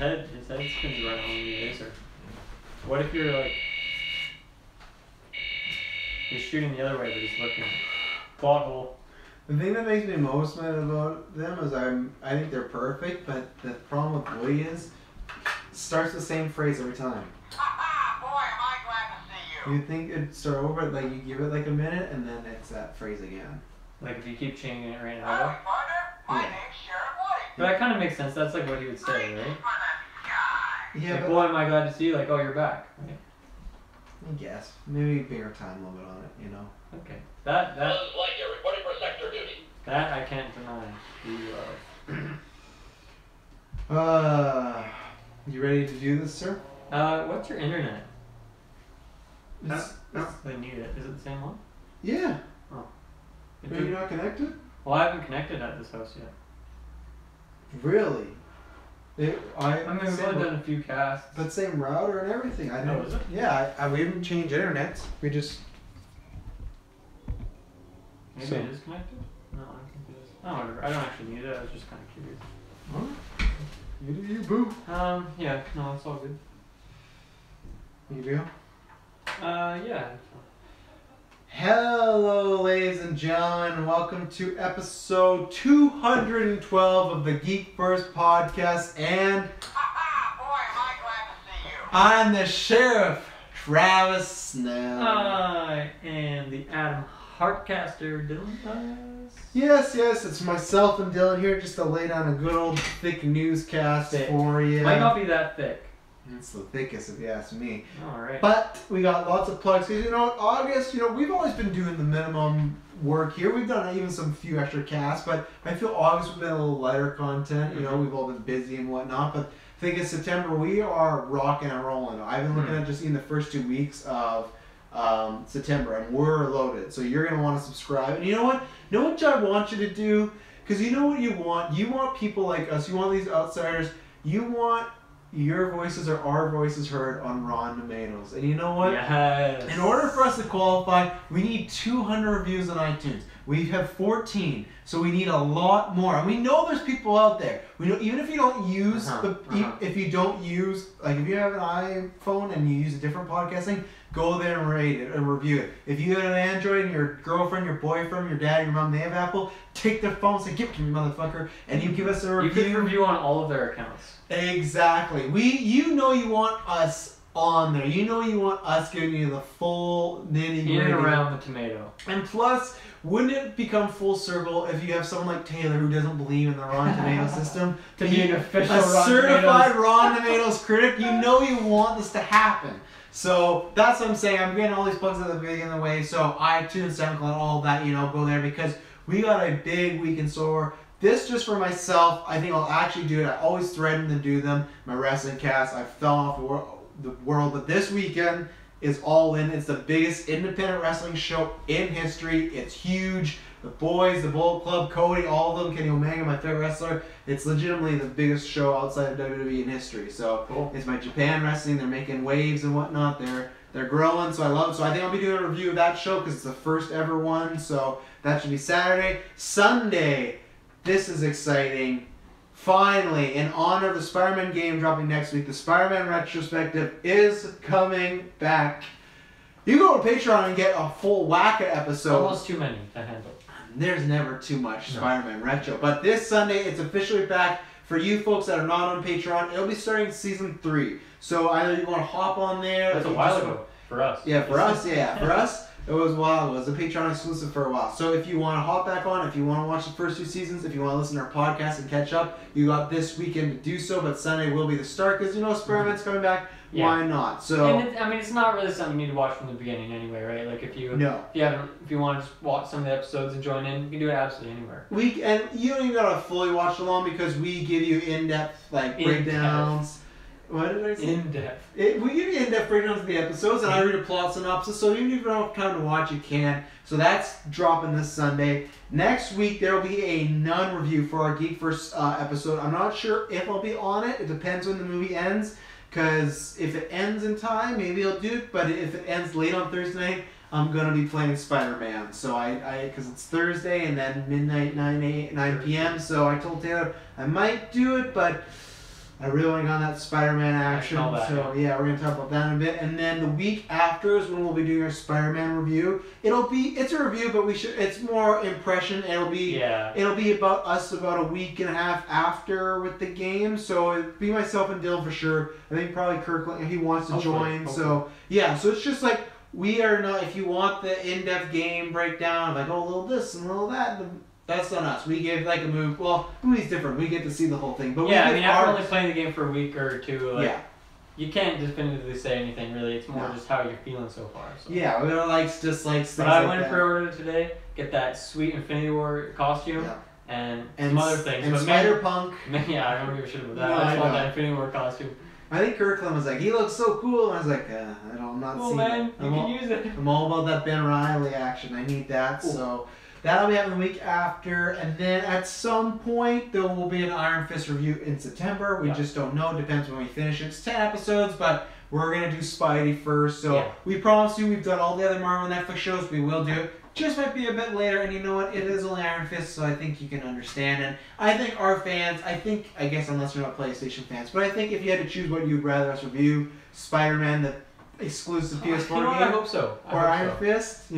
head spins right on the laser. What if you're like, you're shooting the other way, but he's looking plot hole. The thing that makes me most mad about them is I think they're perfect, but the problem with Woody is starts the same phrase every time. Boy, am I glad to see you. You think it'd start over, like you give it like a minute, and then it's that phrase again. Like if you keep changing it right now. Howdy, partner. My Yeah. name's Sheriff Woody. But that kind of makes sense. That's like what he would say, right? Yeah, Like, but boy, am I glad to see you. Like, oh, you're back. Right? I guess maybe bigger time limit on it, you know. Okay. That Lightyear reporting for sector duty. that I can't deny. You You ready to do this, sir? what's your internet? It's- They need it. Is it the same one? yeah. Oh. Are you not connected? Well, I haven't connected at this house yet. Really? I mean, we've only done a few casts. But same router and everything. I know. Oh, is it? Yeah, we haven't changed internet. We just. Maybe So- it is connected? No, I don't think it is. Oh, whatever. I don't actually need it. I was just kind of curious. Huh? You do you, boo. Yeah, no, it's all good. You do? Yeah. Hello, ladies and gentlemen. Welcome to episode 212 of the GeekVerse podcast. And Boy, am I glad to see you. I'm the Sheriff, Travis Snell. I am the Adam Hartcaster, Dylan. Yes, it's myself and Dylan here just to lay down a good old thick newscast Thick. for you. Might not be that thick. It's the thickest if you ask me. Alright. But we got lots of plugs because August, we've always been doing the minimum work here. We've done even some few extra casts, but I feel August we've been a little lighter content. We've all been busy and whatnot. But I think in September we are rocking and rolling. I've been looking at just in the first 2 weeks of September, and we're loaded. So you're gonna want to subscribe. And you know what? I want you to do, because you know what you want. You want people like us. You want these outsiders. You want your voices or our voices heard on Rotten Tomatoes. And you know what? Yes. In order for us to qualify, we need 200 reviews on iTunes. We have 14, so we need a lot more. And we know there's people out there. We know even if you don't use if you don't use, like if you have an iPhone and you use a different podcasting, go there and rate it and review it. If you have an Android and your girlfriend, your boyfriend, your dad, your mom, they have Apple, take their phone and say, "Give it to me, motherfucker," and you give us a review. You can review on all of their accounts. Exactly. You want us on there. You want us giving you the full nitty-gritty. In and around the tomato. And plus, wouldn't it become full circle if you have someone like Taylor who doesn't believe in the Rotten Tomato system To be an official a Rotten certified Tomatoes. Rotten Tomatoes critic? You want this to happen. So that's what I'm saying. I'm getting all these plugs at the beginning of the way. So iTunes, SoundCloud, all that, go there because we got a big week in store. This just for myself. I think I'll actually do it. I always threaten to do them. My wrestling cast, I fell off the world, but this weekend is all in. It's the biggest independent wrestling show in history. It's huge. The boys, the Bullet Club, Cody, all of them, Kenny Omega, my favorite wrestler. It's legitimately the biggest show outside of WWE in history. So Cool. It's my Japan wrestling. They're making waves and whatnot. They're growing, so I love it. So I think I'll be doing a review of that show because it's the first ever one. So that should be Saturday. Sunday, this is exciting. Finally, in honor of the Spider-Man game dropping next week, the Spider-Man retrospective is coming back. You go to Patreon and get a full whack of episodes. Almost too many to handle. There's never too much Spider-Man retro. But this Sunday, it's officially back. For you folks that are not on Patreon, it'll be starting season 3. So either you want to hop on there. That's a while ago for us. Yeah, for us, it was a while. It was a Patreon exclusive for a while. So if you want to hop back on, if you want to watch the first 2 seasons, if you want to listen to our podcast and catch up, you got this weekend to do so. But Sunday will be the start because Spider-Man's coming back. Yeah. Why not? So And it's not really something you need to watch from the beginning anyway, right? Like if you want to just watch some of the episodes and join in, you can do it absolutely anywhere. And you don't even gotta fully watch along because we give you in-depth breakdowns. What did I say? In-depth. We give you in-depth breakdowns of the episodes, and I read a plot synopsis, so even if you don't have time to watch, you can. So that's dropping this Sunday. Next week, there will be a Nun review for our GeekVerse episode. I'm not sure if I'll be on it. It depends when the movie ends, because if it ends in time, maybe I'll do it, but if it ends late on Thursday night, I'm going to be playing Spider-Man. So because it's Thursday and then midnight, 9 p.m., so I told Taylor I might do it, but I really want to get on that Spider-Man action. That, so yeah, we're gonna talk about that in a bit. And then the week after is when we'll be doing our Spider-Man review. It's a review, but it's more impression. It'll be about us about a week and a half after with the game. So it'll be myself and Dill for sure. I think probably Kirkland, he wants to join. So yeah, so it's just like we are not. If you want the in-depth game breakdown, like a little this and a little that. That's on us. We give like a move. Well, movie's different. We get to see the whole thing. But yeah, I mean, after only playing the game for a week or two, like, yeah, you can't definitively say anything really. It's more just how you're feeling so far. So. Yeah, we don't like dislikes. But I went and pre-ordered it today. Get that sweet Infinity War costume and some other things. And but Spider-Punk. Yeah, I don't give a shit about that. I just want that Infinity War costume. I think Kirkland was like, he looks so cool. And I was like, I'm not seeing man, it. You can use it. I'm all about that Ben Reilly action. I need that. Cool. So that'll be happening the week after. And then at some point, there will be an Iron Fist review in September. We just don't know. Depends when we finish it. It's 10 episodes, but we're going to do Spidey first. So we promise you we've done all the other Marvel Netflix shows. We will do it. Just might be a bit later, and you know what? It is only Iron Fist, so I think you can understand. And I think our fans, I guess unless you're not PlayStation fans, but I think if you had to choose what you'd rather us review, Spider-Man, the exclusive PS4 game, I hope so. or Iron Fist,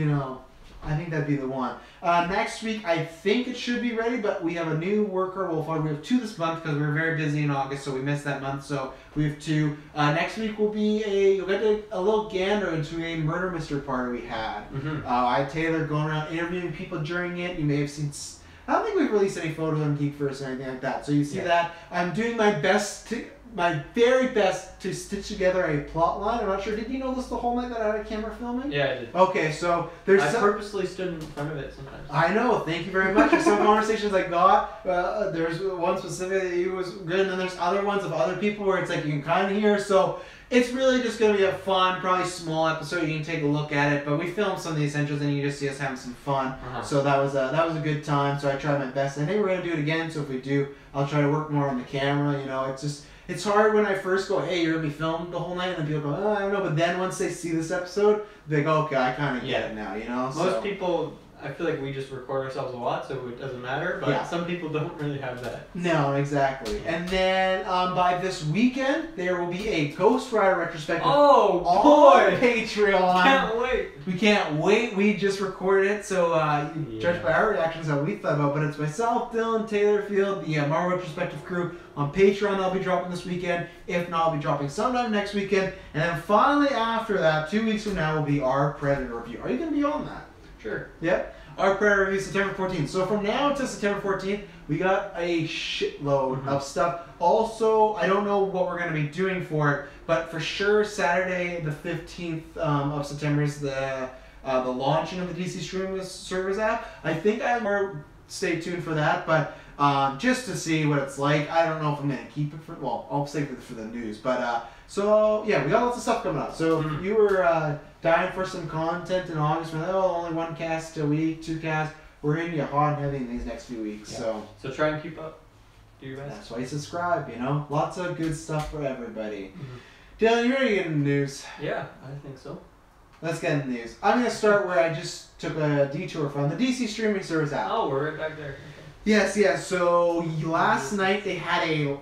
I think that'd be the one. Next week, I think it should be ready, but we have a new worker. We have 2 this month because we were very busy in August, so we missed that month. So we have 2. Next week will be you'll get a little gander into a murder mystery party we had. I had Taylor going around interviewing people during it. You may have seen. I don't think we've released any photos on GeekVerse or anything like that. So you see that. I'm doing my very best to stitch together a plot line. I'm not sure. Did you know this the whole night that I had a camera filming? Yeah, I did. Okay, so there's I purposely stood in front of it sometimes. I know. Thank you very much. There's some conversations I got. There's one specific that you was good, and then there's other ones of other people where it's like you can kind of hear. So it's really just going to be a fun, probably small episode. You can take a look at it, but we filmed some of the essentials, and you just see us having some fun. So that was a good time. So I tried my best. I think we're going to do it again. So if we do, I'll try to work more on the camera. It's hard when I first go, hey, you're going to be filmed the whole night, and then people go, I don't know. But then once they see this episode, they go, okay, I kind of get it now, Most people, I feel like we just record ourselves a lot, so it doesn't matter. But some people don't really have that. No, exactly. And then by this weekend, there will be a Ghost Rider retrospective on Patreon. Can't wait. We can't wait. We just recorded it, so judged by our reactions, how we thought about it. But it's myself, Dylan, Taylor Field, the Marvel retrospective crew on Patreon. I'll be dropping this weekend. If not, I'll be dropping sometime next weekend. And then finally after that, 2 weeks from now, will be our Predator review. Are you going to be on that? Sure. Yep. Our Predator review September 14th. So from now until September 14th, we got a shitload of stuff. Also, I don't know what we're going to be doing for it, but for sure Saturday the 15th of September is the launching of the DC streaming service app. I think stay tuned for that, but just to see what it's like. I don't know if I'm going to keep it for, I'll save it for the news. But so yeah, we got lots of stuff coming up. So if you were dying for some content in August, we're like, only 1 cast a week, 2 casts. We're in you hot and heavy in these next few weeks. Yeah. So try and keep up. Do your best. That's why you subscribe, Lots of good stuff for everybody. Dylan, you ready to get in the news? Yeah, I think so. Let's get in the news. I'm going to start where I just took a detour from, the DC streaming service app. Oh, we're right back there. Okay. Yes. So last night they had a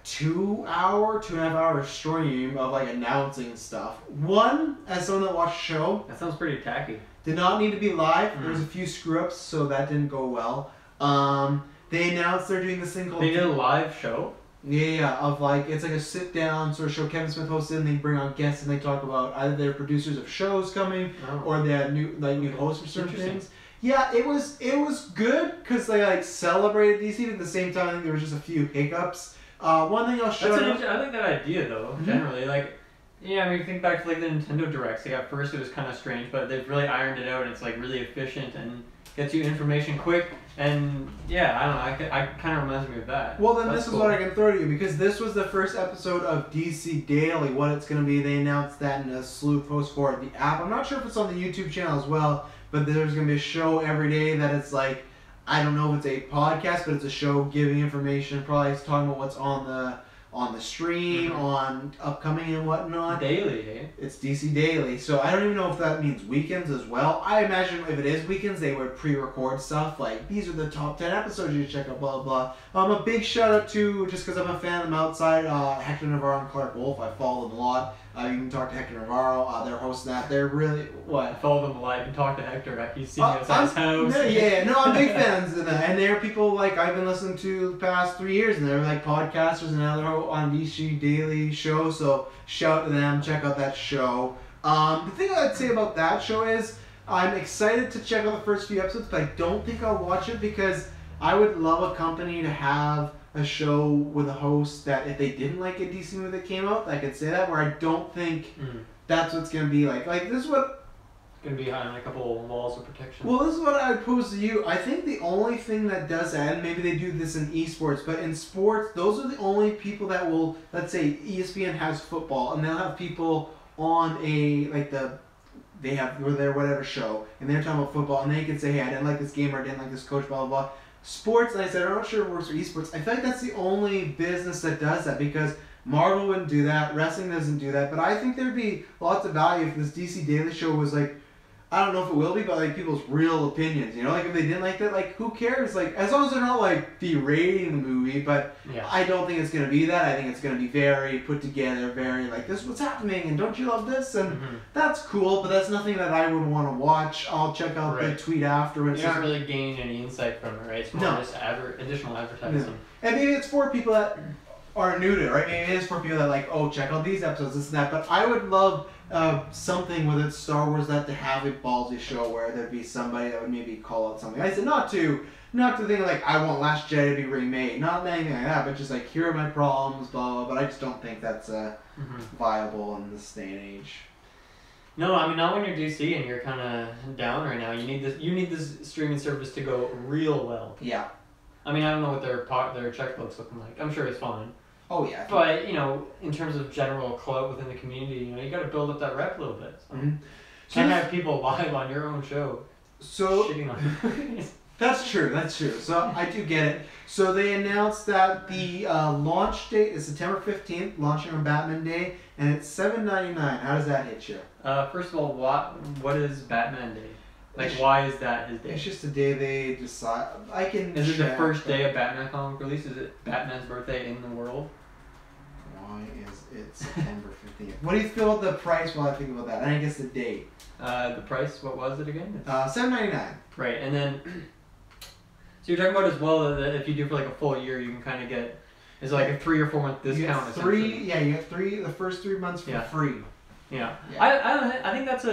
2.5 hour stream of announcing stuff. One, as someone that watched the show, that sounds pretty tacky. Did not need to be live. There was a few screw ups, so that didn't go well. They announced they're doing this thing called. They did a live show. Yeah, it's like a sit down sort of show. Kevin Smith hosted, and they bring on guests and they talk about either they're producers of shows coming or they have new hosts for certain things. Yeah, it was good because they celebrated DC, but at the same time I think there was just a few hiccups. One thing I'll show. I like that idea though. Generally, think back to the Nintendo Directs. At first it was kind of strange, but they've really ironed it out, and it's really efficient and gets you information quick. And I don't know, I kind of reminds me of that. Well, then this is what I can throw to you, because this was the first episode of DC Daily, what it's going to be. They announced that in a slew of posts for the app. I'm not sure if it's on the YouTube channel as well, but there's going to be a show every day that it's I don't know if it's a podcast, but it's a show giving information, probably talking about what's on the the stream, on upcoming and whatnot. Daily, eh? It's DC Daily, so I don't even know if that means weekends as well. I imagine if it is weekends, they would pre-record stuff like, these are the top 10 episodes you should check out, blah, blah, blah. A big shout out to, just because I'm a fan of them outside, Hector Navarro and Clark Wolf. I follow them a lot. You can talk to Hector Navarro. They're hosting that. They're really, what? I follow them live and talk to Hector. He's seen us at his house. No, I'm big fans of that. And they're people like I've been listening to the past 3 years, and they're like podcasters and now they're on DC Daily show. So shout out to them. Check out that show. The thing I'd say about that show is I'm excited to check out the first few episodes, but I don't think I'll watch it because I would love a company to have a show with a host that if they didn't like a DC movie that came out, I could say that, where I don't think that's what's going to be like. Like, this is what... Going to be behind a couple walls of protection. Well, this is what I would pose to you. I think the only thing that does that, and maybe they do this in esports, but in sports, those are the only people that will, let's say ESPN has football, and they'll have people on they have their whatever show, and they're talking about football, and they can say, hey, I didn't like this game, or I didn't like this coach, blah, blah, blah. Sports, like I said, I'm not sure if it works for esports. I feel like that's the only business that does that because Marvel wouldn't do that, wrestling doesn't do that, but I think there'd be lots of value if this DC Daily Show was like, I don't know if it will be, but like people's real opinions, you know, like if they didn't like that, like who cares? Like as long as they're not like berating the movie, but yeah. I don't think it's gonna be that. I think it's gonna be very put together, very like this is what's happening, and don't you love this? And that's cool, but that's nothing that I would want to watch. I'll check out the tweet afterwards. You're not really gaining any insight from it, right? It's more just additional advertising. No. And maybe it's for people that are new to it, right? Maybe it is for people that like, oh, check out these episodes, this and that. But I would love something with it, Star Wars, that to have a ballsy show where there'd be somebody that would maybe call out something. I said not to think like I want Last Jedi to be remade, not anything like that, but just like here are my problems, blah blah. But I just don't think that's viable in this day and age. No, I mean not when you're DC and you're kind of down right now. You need this streaming service to go real well. Yeah. I mean I don't know what their checkbook's looking like. I'm sure it's fine. Oh yeah. But you know, in terms of general clout within the community, you know, you got to build up that rep a little bit. So. Can't have people live on your own show. So shitting on you. That's true. So I do get it. So they announced that the launch date is September 15th, launching on Batman Day, and it's $7.99. How does that hit you? First of all, what is Batman Day? Like, why is that his day? It's just a day they decide. Is it the first day of Batman comic release? Is it Batman's birthday in the world? Why is it September 15th? What do you feel about the price while I think about that? And I guess the date. The price, what was it again? $7.99. Right, and then, so you're talking about as well that if you do for like a full year, you can kind of get, it's like a 3 or 4 month discount. You get the first 3 months for free. Yeah. I think that's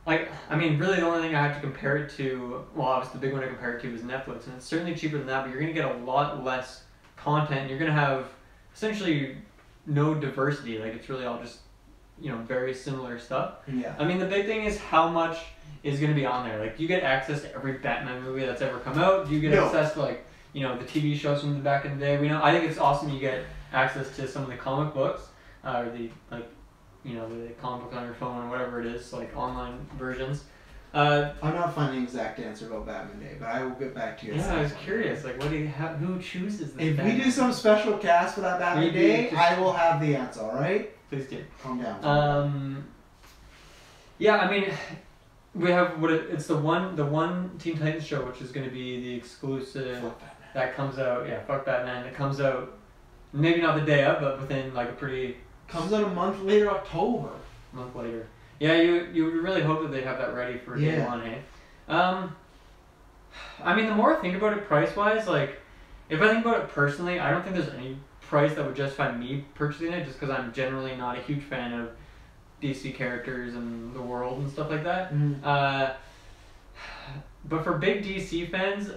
I mean, really the only thing I have to compare it to, well, obviously the big one to compare it to is Netflix, and it's certainly cheaper than that, but you're going to get a lot less content. You're going to have essentially no diversity. Like, it's really all just, you know, very similar stuff. Yeah. I mean, the big thing is how much is going to be on there. Like, do you get access to every Batman movie that's ever come out? Do you get access to, like, you know, the TV shows from the back in the day? I think it's awesome you get access to some of the comic books, or the, like, you know, the comic book on your phone or whatever it is, like online versions. I'm not finding the exact answer about Batman Day, but I will get back to you. Yeah, I was curious. Like, what do you have? Who chooses this? If we do some special cast for that Batman Day, I will have the answer. All right? Please do. Calm down. Yeah, I mean, we have it's the one Teen Titans show, which is going to be the exclusive that comes out. Yeah, fuck Batman. It comes out maybe not the day of, but within like a pretty. Comes out a month later, October. A month later. Yeah, you would really hope that they'd have that ready for day one, eh? I mean, the more I think about it price-wise, like, if I think about it personally, I don't think there's any price that would justify me purchasing it, just because I'm generally not a huge fan of DC characters and the world and stuff like that. But for big DC fans,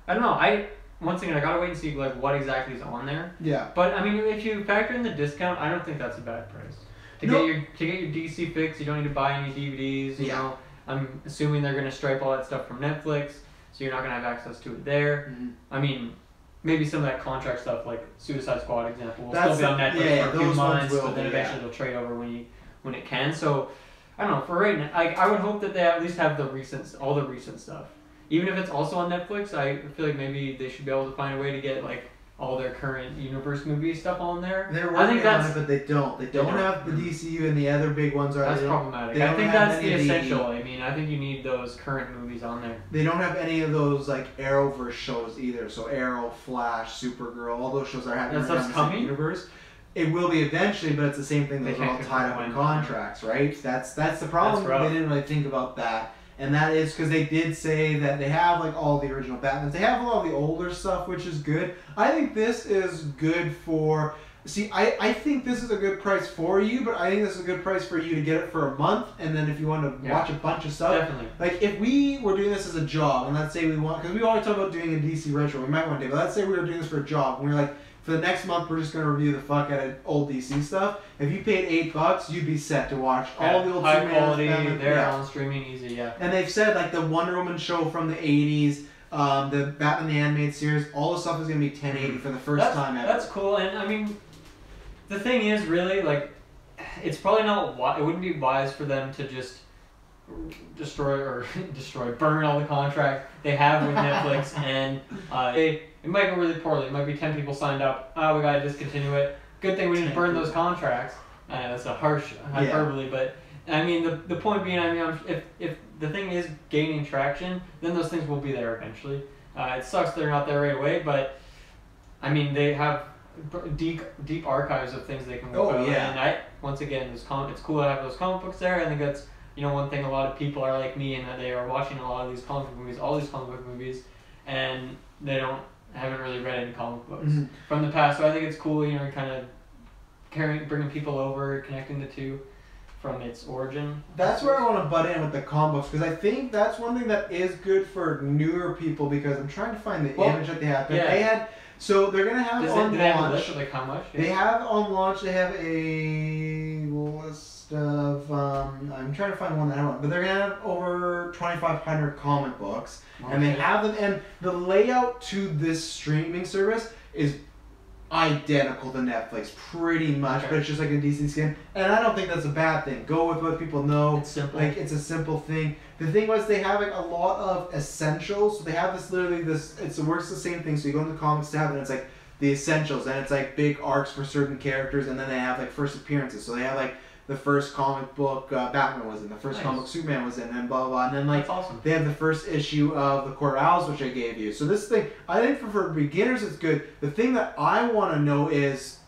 I don't know, once again, I gotta wait and see like what exactly is on there. Yeah. But I mean, if you factor in the discount, I don't think that's a bad price. To get your DC fix, you don't need to buy any DVDs. You know, I'm assuming they're gonna stripe all that stuff from Netflix, so you're not gonna have access to it there. I mean, maybe some of that contract stuff, like Suicide Squad example, will still be on Netflix for a few months, but then eventually they'll trade over when it can. So I don't know. For right now, I would hope that they at least have all the recent stuff. Even if it's also on Netflix, I feel like maybe they should be able to find a way to get like all their current universe movie stuff on there. They're I think working on that's it, but they don't. They don't have the DCU and the other big ones are. that's they don't- problematic. they I don't think have that's the any of essential. I mean, I think you need those current movies on there. They don't have any of those like Arrowverse shows either. So Arrow, Flash, Supergirl, all those shows are happening That right stuff's now in the coming? same universe. It will be eventually, but it's the same thing. They Those are all can't tied up confirm in when. contracts, right? That's the problem. That's rough. They didn't really think about that, and that is because they did say that they have like all the original Batmans. They have a lot of the older stuff, which is good. I think this is good for. See, I think this is a good price for you, but I think this is a good price for you to get it for a month, and then if you want to watch a bunch of stuff, Definitely. like if we were doing this as a job, and let's say we want, because we always talk about doing a DC retro, we might one day, but let's say we were doing this for a job, and we were like, for the next month, we're just going to review the fuck out of old DC stuff. If you paid $8, you'd be set to watch all the old high Superman, quality. Batman, They're yeah. on streaming easy. Yeah. And they've said like the Wonder Woman show from the 80s, the Batman the Animated Series, all the stuff is going to be 1080 for the first time ever. That's cool, and I mean, the thing is, really, like, it's probably not. It wouldn't be wise for them to just burn all the contracts they have with Netflix, and it might go really poorly. It might be 10 people signed up. Oh, we gotta discontinue it. Good thing we didn't burn those contracts. I know that's a harsh hyperbole, but I mean the point being, I mean, if the thing is gaining traction, then those things will be there eventually. It sucks they're not there right away, but I mean they have deep archives of things they can work on. And once again, it's cool to have those comic books there. I think that's one thing. A lot of people are like me in that they are watching a lot of these comic book movies, all these comic book movies, and they haven't really read any comic books from the past. So I think it's cool, kind of bringing people over, connecting the two from its origin. That's where I want to butt in with the comic books, because I think that's one thing that is good for newer people, because I'm trying to find the image that they have. Yeah. They had, so they're going to have on do they have a launch. list of like how much? They have on launch, they have a list of, I'm trying to find one that I want, but they're going to have over 2,500 comic books, and they have them, and the layout to this streaming service is identical to Netflix, pretty much, but it's just like a DC skin, and I don't think that's a bad thing. Go with what people know. It's simple. Like, it's a simple thing. The thing was, they have like a lot of essentials, so they have it works the same thing, so you go into the comics tab, and it's like the essentials, and it's like big arcs for certain characters, and then they have like first appearances, so they have like the first comic book Batman was in, the first comic book Superman was in, and blah blah blah. And then like That's awesome. they have the first issue of the Court of Owls, which I gave you. So this thing, I think for beginners it's good. The thing that I want to know is,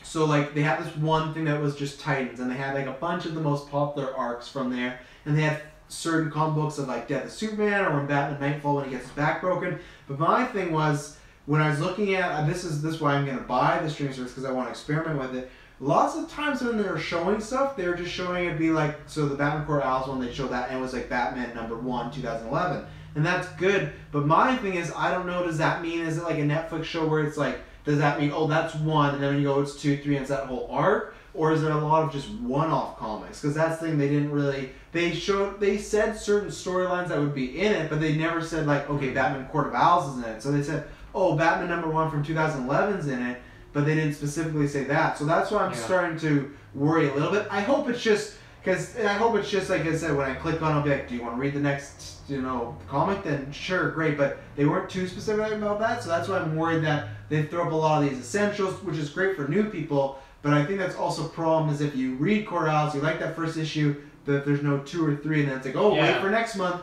so like they have this one thing that was just Titans, and they had like a bunch of the most popular arcs from there, and they had certain comic books of like Death of Superman, or when Batman Nightfall when he gets his back broken. But my thing was, when I was looking at this is why I'm gonna buy the streaming service, because I want to experiment with it. Lots of times when they're showing stuff, they're just showing it be like, so the Batman Court of Owls one, they showed that, and it was like Batman #1, 2011. And that's good, but my thing is, I don't know, does that mean, is it like a Netflix show where it's like, does that mean, oh, that's one, and then when you go, it's 2, 3, and it's that whole arc? Or is there a lot of just one-off comics? Because that's the thing, they didn't really, they said certain storylines that would be in it, but they never said like, okay, Batman Court of Owls is in it. So they said, oh, Batman #1 from 2011's in it, but they didn't specifically say that. So that's why I'm starting to worry a little bit. I hope it's just like I said, when I click on it, I'll be like, do you want to read the next, comic? Then sure, great. But they weren't too specific about that, so that's why I'm worried that they throw up a lot of these essentials, which is great for new people. But I think that's also a problem, is if you read Court of Owls, you like that first issue, but if there's no 2 or 3, and then it's like, oh, wait for next month,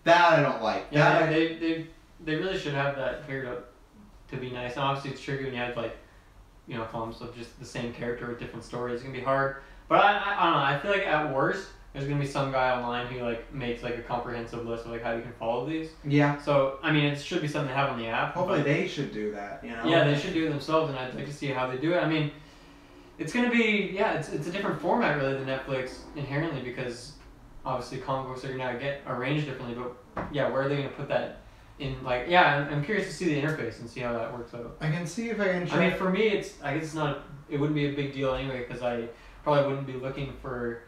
that I don't like. Yeah, they really should have that figured out to be nice. And obviously it's tricky when you have like, films of just the same character with different stories. It's gonna be hard. But I don't know. I feel like at worst, there's gonna be some guy online who like makes like a comprehensive list of like how you can follow these. Yeah. So I mean, it should be something to have on the app. Hopefully they should do that. Yeah, they should do it themselves, and I'd like to see how they do it. I mean, it's gonna be it's a different format really than Netflix inherently, because obviously comic books are gonna get arranged differently. But where are they gonna put that? I'm curious to see the interface and see how that works out. I can see if I can. I mean, for me, it wouldn't be a big deal anyway, because I probably wouldn't be looking for.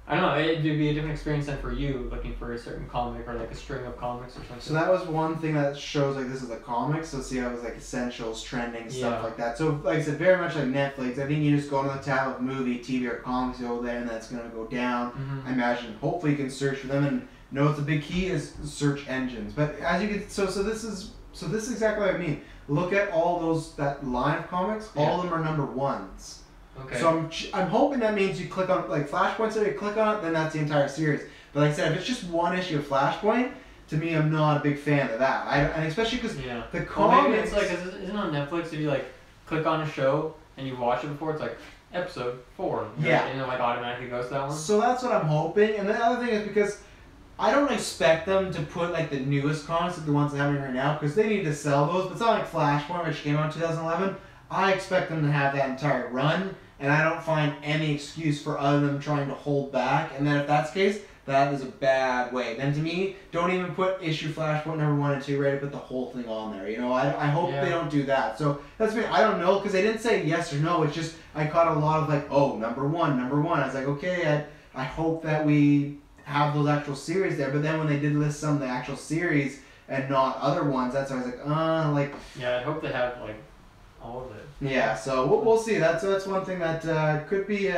I don't know. It'd be a different experience than for you looking for a certain comic or like a string of comics or something. So that was one thing that shows like this is a comic. So see how it was like essentials, trending, stuff like that. So like I said, very much like Netflix. I think you just go to the tab of movie, TV, or comics, you go there, and that's gonna go down. I imagine. Hopefully, you can search for them and. No, it's a big key is search engines. But as you can, so this is exactly what I mean. look at all that line of comics. All of them are number ones. Okay. So I'm hoping that means you click on like Flashpoint. So you click on it, then that's the entire series. But like I said, if it's just one issue of Flashpoint, to me, I'm not a big fan of that. And especially because the comics. Well, maybe it's like isn't it on Netflix? If you like click on a show and you watch it before, it's like episode 4. Right? Yeah. And it like automatically goes to that one. So that's what I'm hoping. And the other thing is because I don't expect them to put like the newest comics, like the ones they're having right now, because they need to sell those. But it's not like Flashpoint, which came out in 2011. I expect them to have that entire run, and I don't find any excuse for other than trying to hold back. And then if that's the case, that is a bad way. Then to me, don't even put issue Flashpoint number 1 and 2, ready to put the whole thing on there. You know, I hope they don't do that. So that's me. I don't know, because they didn't say yes or no. It's just I caught a lot of like, oh, number one. I was like, okay, I hope that we have those actual series there. But then when they did list some of the actual series and not other ones, that's why I was like, Yeah, I hope they have like all of it. Yeah, so we'll see. That's one thing that could be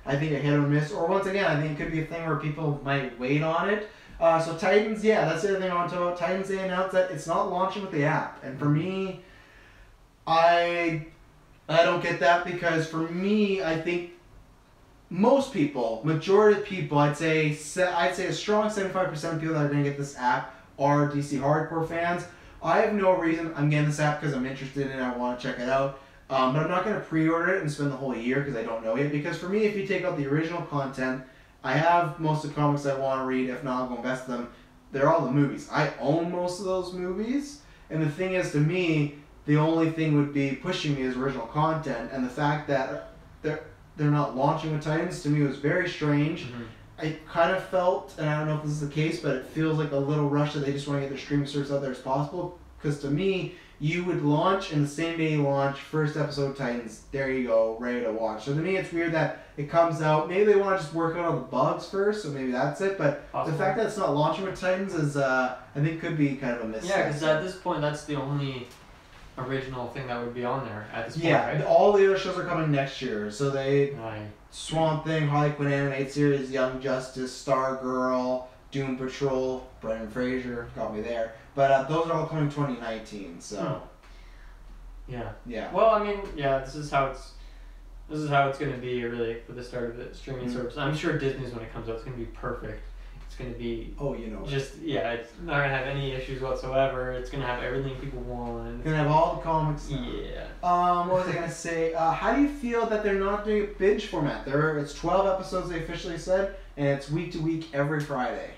I think a hit or miss. Or once again, I think it could be a thing where people might wait on it. So Titans, yeah, that's the other thing I want to talk about. Titans, they announced that it's not launching with the app. And for me, I don't get that, because for me, I think most people, majority of people, I'd say a strong 75% of people that are going to get this app are DC hardcore fans. I have no reason. I'm getting this app because I'm interested in it. I want to check it out. But I'm not going to pre-order it and spend the whole year because I don't know yet. Because for me, if you take out the original content, I have most of the comics I want to read. If not, I'll go invest in them. They're all the movies. I own most of those movies. And the thing is, to me, the only thing would be pushing me is original content. And the fact that they're not launching with Titans, to me, was very strange. Mm-hmm. I kind of felt, and I don't know if this is the case, but it feels like a little rush that they just want to get their streaming service out there as possible. Because to me, you would launch, and the same day you launch, first episode of Titans, there you go, ready to watch. So to me, it's weird that it comes out. Maybe they want to just work out all the bugs first, so maybe that's it. But the fact that it's not launching with Titans is, I think, could be kind of a mistake. Yeah, because at this point, that's the only original thing that would be on there at this point, right? All the other shows are coming next year. So they... Right. Swamp Thing, Harley Quinn animated series, Young Justice, Stargirl, Doom Patrol, Brendan Fraser, got me there. But those are all coming 2019, so... Yeah. Yeah. Well, I mean, yeah, this is how it's going to be, really, for the start of the streaming service. I'm sure Disney's, when it comes out, it's going to be perfect. It's going to be... Oh, you know. Just, yeah, it's not going to have any issues whatsoever. It's going to have everything people want. It's going to have all the comics. Yeah. What was I going to say? How do you feel that they're not doing a binge format? It's 12 episodes, they officially said, and it's week to week every Friday.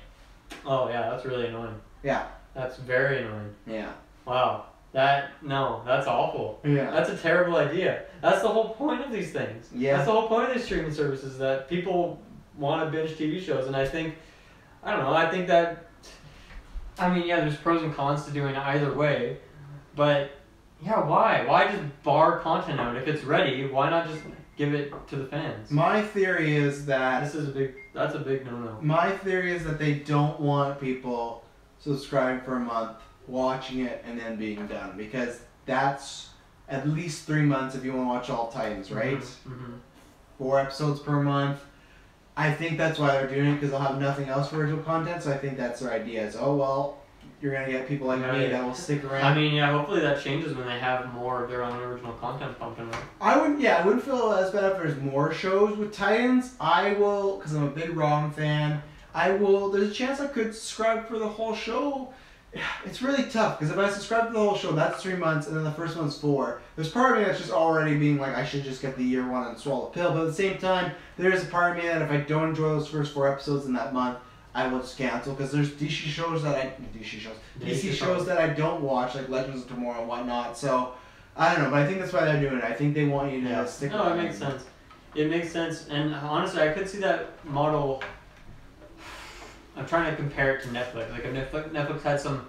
Oh, yeah, that's really annoying. Yeah. That's very annoying. Yeah. Wow. That's awful. Yeah. That's a terrible idea. That's the whole point of these things. Yeah. That's the whole point of these streaming services, that people want to binge TV shows, and I think that, I mean, yeah, there's pros and cons to doing it either way, but, yeah, why? Why just bar content out? If it's ready, why not just give it to the fans? My theory is that... That's a big no-no. My theory is that they don't want people subscribing for a month, watching it, and then being done, because that's at least 3 months if you want to watch all Titans, right? Mm-hmm. 4 episodes per month. I think that's why they're doing it, because they'll have nothing else for original content, so I think that's their idea is, oh, well, you're going to get people like me that will stick around. I mean, yeah, hopefully that changes when they have more of their own original content pumping out. I wouldn't feel as bad if there's more shows with Titans. I will, because I'm a big Rom fan, there's a chance I could subscribe for the whole show. It's really tough, because if I subscribe to the whole show, that's 3 months, and then the first one's 4. There's part of me that's just already being like, I should just get the year one and swallow the pill, but at the same time, there's a part of me that if I don't enjoy those first 4 episodes in that month, I will just cancel, because there's DC shows that I don't watch, like Legends of Tomorrow and whatnot, so, I don't know, but I think that's why they're doing it. I think they want you to stick No, around. it makes sense. It makes sense, and honestly, I could see that model. I'm trying to compare it to Netflix. Like if Netflix had some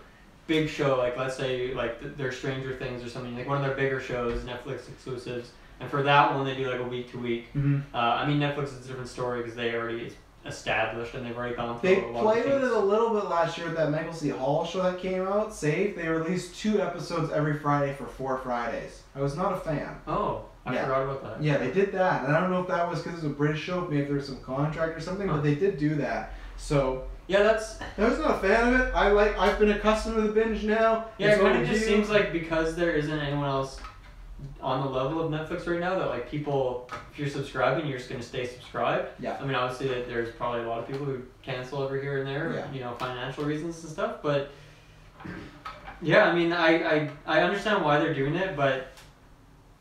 big show, like let's say like their Stranger Things or something, like one of their bigger shows, Netflix exclusives, and for that one they do like a week to week. I mean, Netflix is a different story because they already established and they've already gone through They a lot of played things. with it a little bit last year with that Michael C. Hall show that came out, Safe. They released 2 episodes every Friday for 4 Fridays. I was not a fan. Oh, I forgot about that. Yeah, they did that. And I don't know if that was because it was a British show, maybe there was some contract or something, but they did do that. So, Yeah, that's. I was not a fan of it. I've been accustomed to the binge now. Yeah, It's it kind of just overdue. seems like because there isn't anyone else on the level of Netflix right now that like people, if you're subscribing, you're just gonna stay subscribed. Yeah. I mean, obviously, there's probably a lot of people who cancel over here and there, Yeah. you know, financial reasons and stuff. But yeah, I mean, I understand why they're doing it, but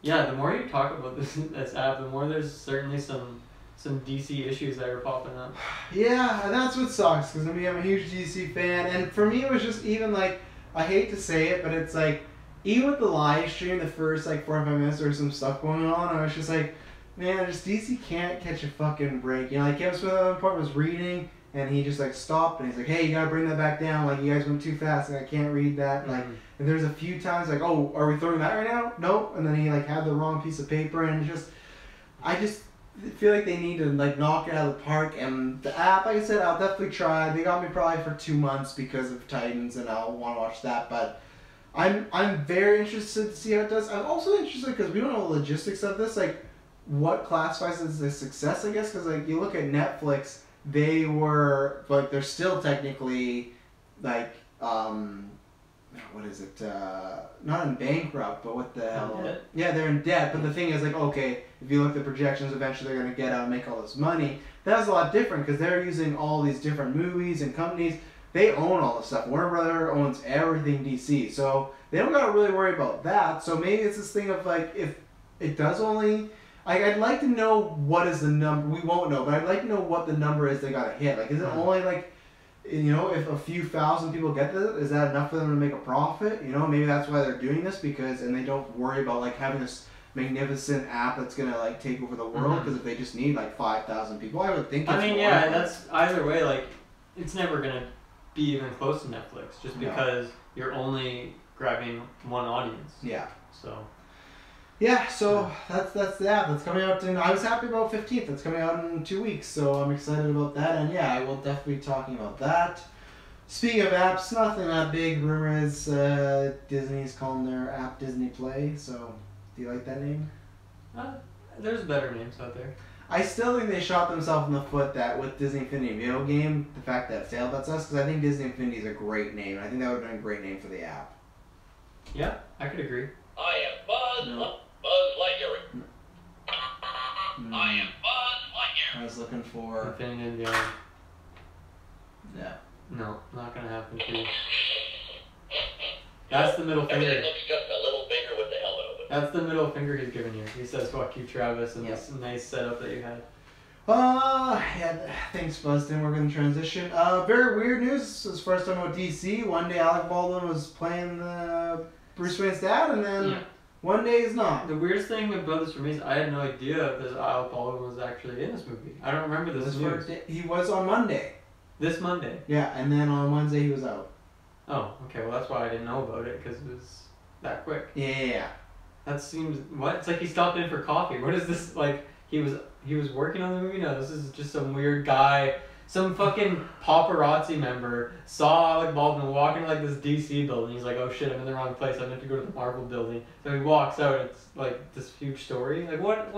yeah, the more you talk about this app, the more there's certainly some DC issues that are popping up. Yeah, and that's what sucks because I mean I'm a huge DC fan, and for me it was just even like I hate to say it, but it's like even with the live stream, the first like 4 or 5 minutes there was some stuff going on. I was just like, man, just DC can't catch a fucking break. You know, like Kevin Smith at one point was reading, and he just like stopped and he's like, hey, you gotta bring that back down. Like you guys went too fast, and I can't read that. Like, and there's a few times like, oh, are we throwing that right now? Nope. And then he like had the wrong piece of paper, and I just feel like they need to like knock it out of the park. And the app, like I said, I'll definitely try. They got me probably for 2 months because of Titans, and I'll want to watch that. But I'm very interested to see how it does. I'm also interested because we don't know the logistics of this, like what classifies as a success, I guess. Because like you look at Netflix, they were like they're still technically like what is it? Not in bankrupt, but what the hell? Debt? Yeah, they're in debt. But the thing is, like, okay, if you look at the projections, eventually they're going to get out and make all this money. That's a lot different because they're using all these different movies and companies. They own all the stuff. Warner Brother owns everything DC, so they don't got to really worry about that. So maybe it's this thing of like, if it does only, I'd like to know what is the number. We won't know, but I'd like to know what the number is they got to hit. Like, is it only like, you know, if a few thousand people get this, is that enough for them to make a profit? You know, maybe that's why they're doing this and they don't worry about like having this magnificent app that's gonna like take over the world. Because if they just need like 5,000 people, I would think. It's more, yeah, that's either way. Like, it's never gonna be even close to Netflix just because you're only grabbing one audience. Yeah. So. Yeah, so that's the app that's coming out I was happy about 15th. It's coming out in 2 weeks, so I'm excited about that. And yeah, I will definitely be talking about that. Speaking of apps, nothing that big. Rumor is Disney's calling their app Disney Play. So, do you like that name? There's better names out there. I still think they shot themselves in the foot that with Disney Infinity video game, the fact that it failed, that's us, because I think Disney Infinity is a great name. I think that would have been a great name for the app. Yeah, I could agree. I am Buzz. No. Buzz Lightyear. No. I am Buzz Lightyear. I was looking for... Infinity and Beyond. Yeah. No, not gonna happen for you. That's the middle finger. Everything looks just a little bigger with the helmet over. That's the middle finger he's giving you. He says, fuck you, Travis, and this nice setup that you had. Yeah, thanks, Buzzton. We're going to transition. Very weird news as far as talking about DC. One day Alec Baldwin was playing Bruce Wayne's dad, and then one day he's not. The weirdest thing about this for me is I had no idea this Alec Baldwin was actually in this movie. I don't remember this news. He was on Monday. This Monday? Yeah, and then on Wednesday he was out. Oh, okay. Well, that's why I didn't know about it, because it was that quick. Yeah. That seems... What? It's like he stopped in for coffee. What is this? Like, he was working on the movie? No, this is just some weird guy. Some fucking paparazzi member saw Alec Baldwin walking like this DC building. He's like, oh shit, I'm in the wrong place. I meant to go to the Marvel building. So he walks out. It's like this huge story. Like, what?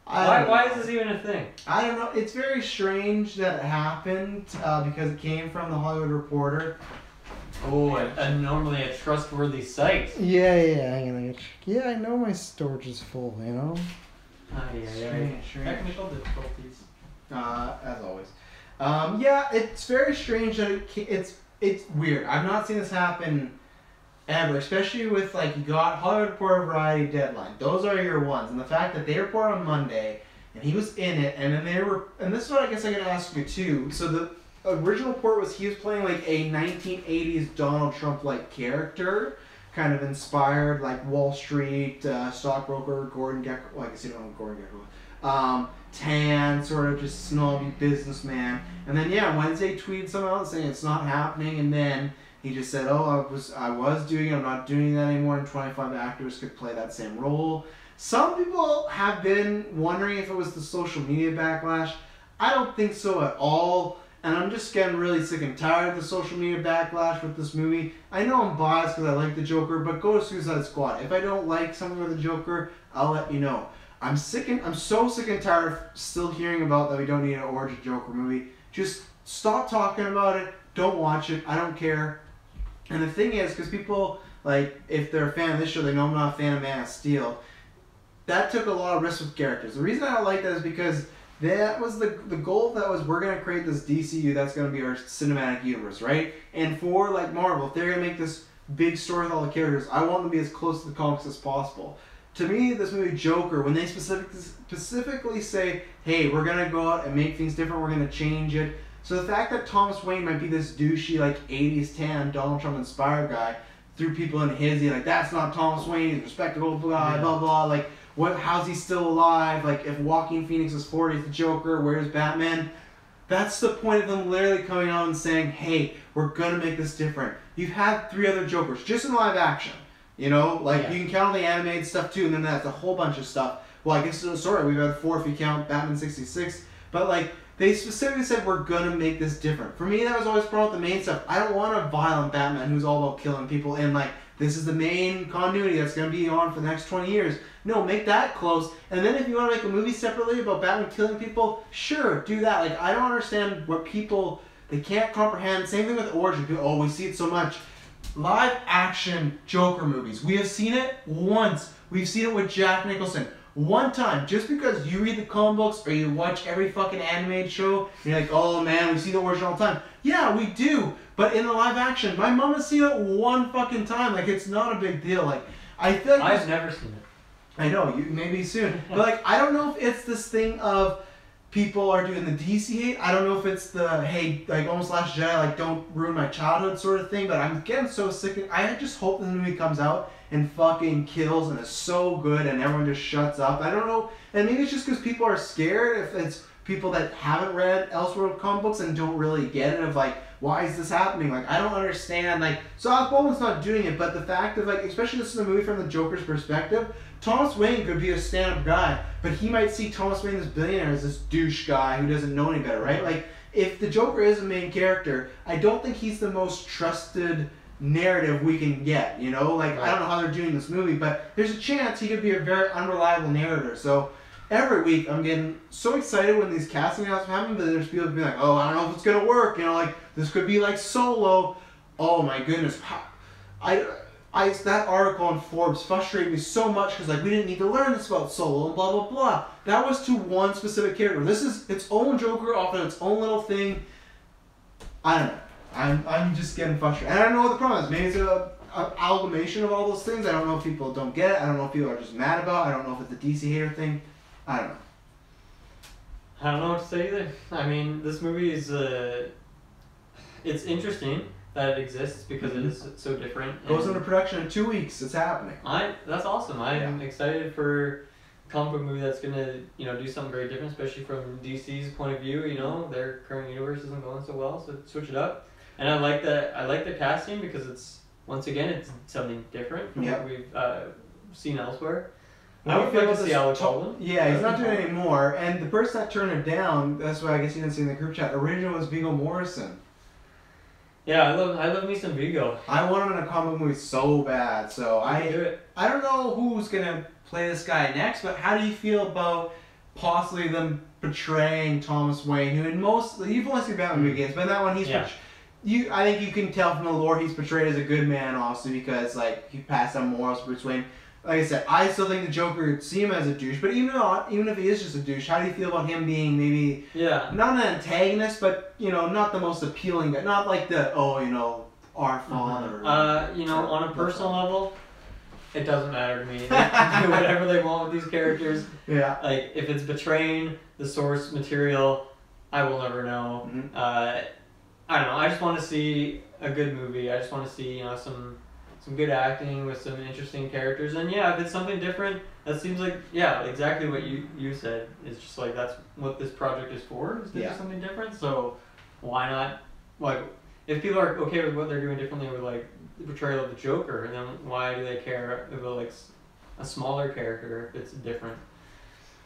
Why is this even a thing? I don't know. It's very strange that it happened because it came from the Hollywood Reporter. Oh, and normally a trustworthy site. Yeah, hang on. Yeah, I know my storage is full, you know? Strange. Technical difficulties. As always. Yeah, it's very strange that it's weird. I've not seen this happen ever, especially with like you got Hollywood Reporter, Variety, Deadline. Those are your ones, and the fact that they report on Monday and he was in it, and then and this is what I guess I can ask you too. So the original report was he was playing like a 1980s Donald Trump-like character, kind of inspired like Wall Street stockbroker Gordon Gekko. Well, I guess you don't know Gordon Gekko. Tan, sort of just snobby businessman. And then Wednesday tweeted something out saying it's not happening, and then he just said, "Oh, I was doing it. I'm not doing that anymore." And 25 actors could play that same role. Some people have been wondering if it was the social media backlash. I don't think so at all. And I'm just getting really sick and tired of the social media backlash with this movie. I know I'm biased because I like the Joker, but go to Suicide Squad. If I don't like something with the Joker, I'll let you know. I'm so sick and tired of still hearing about that we don't need an origin Joker movie. Just stop talking about it. Don't watch it. I don't care. And the thing is, because people, like, if they're a fan of this show, they know I'm not a fan of Man of Steel. That took a lot of risks with characters. The reason I don't like that is because that was the goal. That was, we're gonna create this DCU that's gonna be our cinematic universe, right? And for like Marvel, if they're gonna make this big story with all the characters, I want them to be as close to the comics as possible. To me, this movie Joker, when they specifically say, hey, we're gonna go out and make things different, we're gonna change it. So the fact that Thomas Wayne might be this douchey, like 80s tan, Donald Trump inspired guy, threw people in his, like, that's not Thomas Wayne, he's respectable, blah, blah, blah, like, how's he still alive? Like, if Joaquin Phoenix is 40, he's the Joker, where's Batman? That's the point of them literally coming out and saying, hey, we're gonna make this different. You've had 3 other Jokers, just in live action. You know, like, you can count on the animated stuff too, and then that's a whole bunch of stuff. Well, I guess, sorry, we've had 4 if you count Batman 66. But, like, they specifically said, we're gonna make this different. For me, that was always part of the main stuff. I don't want a violent Batman who's all about killing people, and, like, this is the main continuity that's going to be on for the next 20 years. No, make that close. And then if you want to make a movie separately about Batman killing people, sure, do that. Like, I don't understand what people, they can't comprehend. Same thing with origin. People, oh, we see it so much. Live action Joker movies. We have seen it once. We've seen it with Jack Nicholson. One time. Just because you read the comic books or you watch every fucking animated show, and you're like, oh man, we see the origin all the time. Yeah, we do. But in the live action, my mom has seen it one fucking time. Like, it's not a big deal. Like, I feel like I've never seen it. I know, you maybe soon. But, like, I don't know if it's this thing of people are doing the DC hate. I don't know if it's the, hey, like, almost Last Jedi, like, don't ruin my childhood sort of thing. But I'm getting so sick of, I just hope this movie comes out and fucking kills and is so good and everyone just shuts up. I don't know. And maybe it's just because people are scared. If it's people that haven't read Elseworld comic books and don't really get it of, like, why is this happening? Like, I don't understand. Like, so Alec Baldwin's not doing it, but the fact of, like, especially this is a movie from the Joker's perspective, Thomas Wayne could be a stand-up guy, but he might see Thomas Wayne, this billionaire, as this douche guy who doesn't know any better, right? Like, if the Joker is a main character, I don't think he's the most trusted narrative we can get, you know? Like, I don't know how they're doing this movie, but there's a chance he could be a very unreliable narrator. So every week I'm getting so excited when these casting announcements happen, but there's people being like, oh, I don't know if it's gonna work, you know, like, this could be like Solo. Oh my goodness. That article on Forbes frustrated me so much because, like, we didn't need to learn this about Solo and blah, blah, blah. That was to one specific character. This is its own Joker off of its own little thing. I don't know. I'm just getting frustrated. And I don't know what the problem is. Maybe it's an amalgamation of all those things. I don't know if people don't get it. I don't know if people are just mad about it. I don't know if it's a DC hater thing. I don't know. I don't know what to say either. I mean, this movie is, it's interesting that it exists because it is so different. Goes into production in 2 weeks. It's happening. That's awesome. I'm excited for a comic book movie that's gonna, you know, do something very different, especially from DC's point of view. You know, their current universe isn't going so well, so switch it up. And I like that. I like the casting because it's, once again, it's something different from what we've seen elsewhere. I would like to see Alec Baldwin. Yeah, he's not doing it anymore. And the person that turned it down, that's why I guess you didn't see in the group chat, original was Viggo Morrison. Yeah, I love me some Viggo. I want him in a comic movie so bad, so I don't know who's gonna play this guy next, but how do you feel about possibly them portraying Thomas Wayne, who in most, you've only seen Batman movie games, but in that one he's I think you can tell from the lore he's portrayed as a good man also because, like, he passed on morals to Bruce Wayne. Like I said, I still think the Joker would see him as a douche, but even if he is just a douche, how do you feel about him being maybe not an antagonist, but, you know, not the most appealing guy, not like the, oh, you know, our father. You know, on a personal level, it doesn't matter to me. They can do whatever they want with these characters. Yeah. Like, if it's betraying the source material, I will never know. I don't know. I just want to see a good movie. I just want to see, you know, some good acting with some interesting characters. And yeah, if it's something different, that seems like, exactly what you said. It's just like, that's what this project is for, is to do something different. So why not, like, if people are okay with what they're doing differently with, like, the portrayal of the Joker, then why do they care about, like, a smaller character if it's different?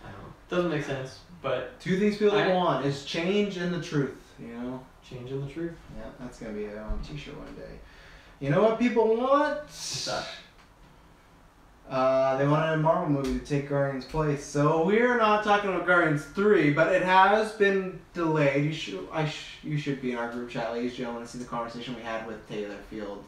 I don't know. Doesn't make sense, but... Two things people want is change and the truth, you know? Change in the truth. Yeah, that's going to be on a t-shirt one day. You know what people want? What's that? They wanted a Marvel movie to take Guardians' place. So we're not talking about Guardians 3, but it has been delayed. You should be in our group chat, ladies and gentlemen, to see the conversation we had with Taylor Field.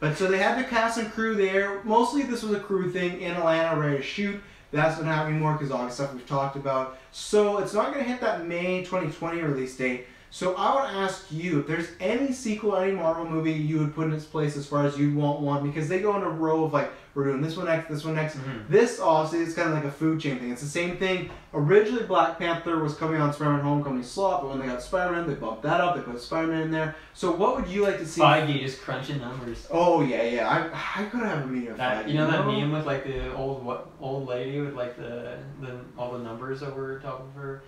But so they had the cast and crew there. Mostly this was a crew thing in Atlanta, ready to shoot. That's been happening more because all the stuff we've talked about. So it's not going to hit that May 2020 release date. So I would ask you if there's any sequel, any Marvel movie you would put in its place as far as you want one, because they go in a row of like, we're doing this one next, this one next. Mm-hmm. This obviously is kind of like a food chain thing. It's the same thing. Originally Black Panther was coming on Spider-Man Homecoming slot, but when they got Spider-Man, they bumped that up, they put Spider-Man in there. So what would you like to see? Feige just crunching numbers. Oh yeah. I could have a meeting with Feige. You know that meme with like the old lady with like the all the numbers over top of her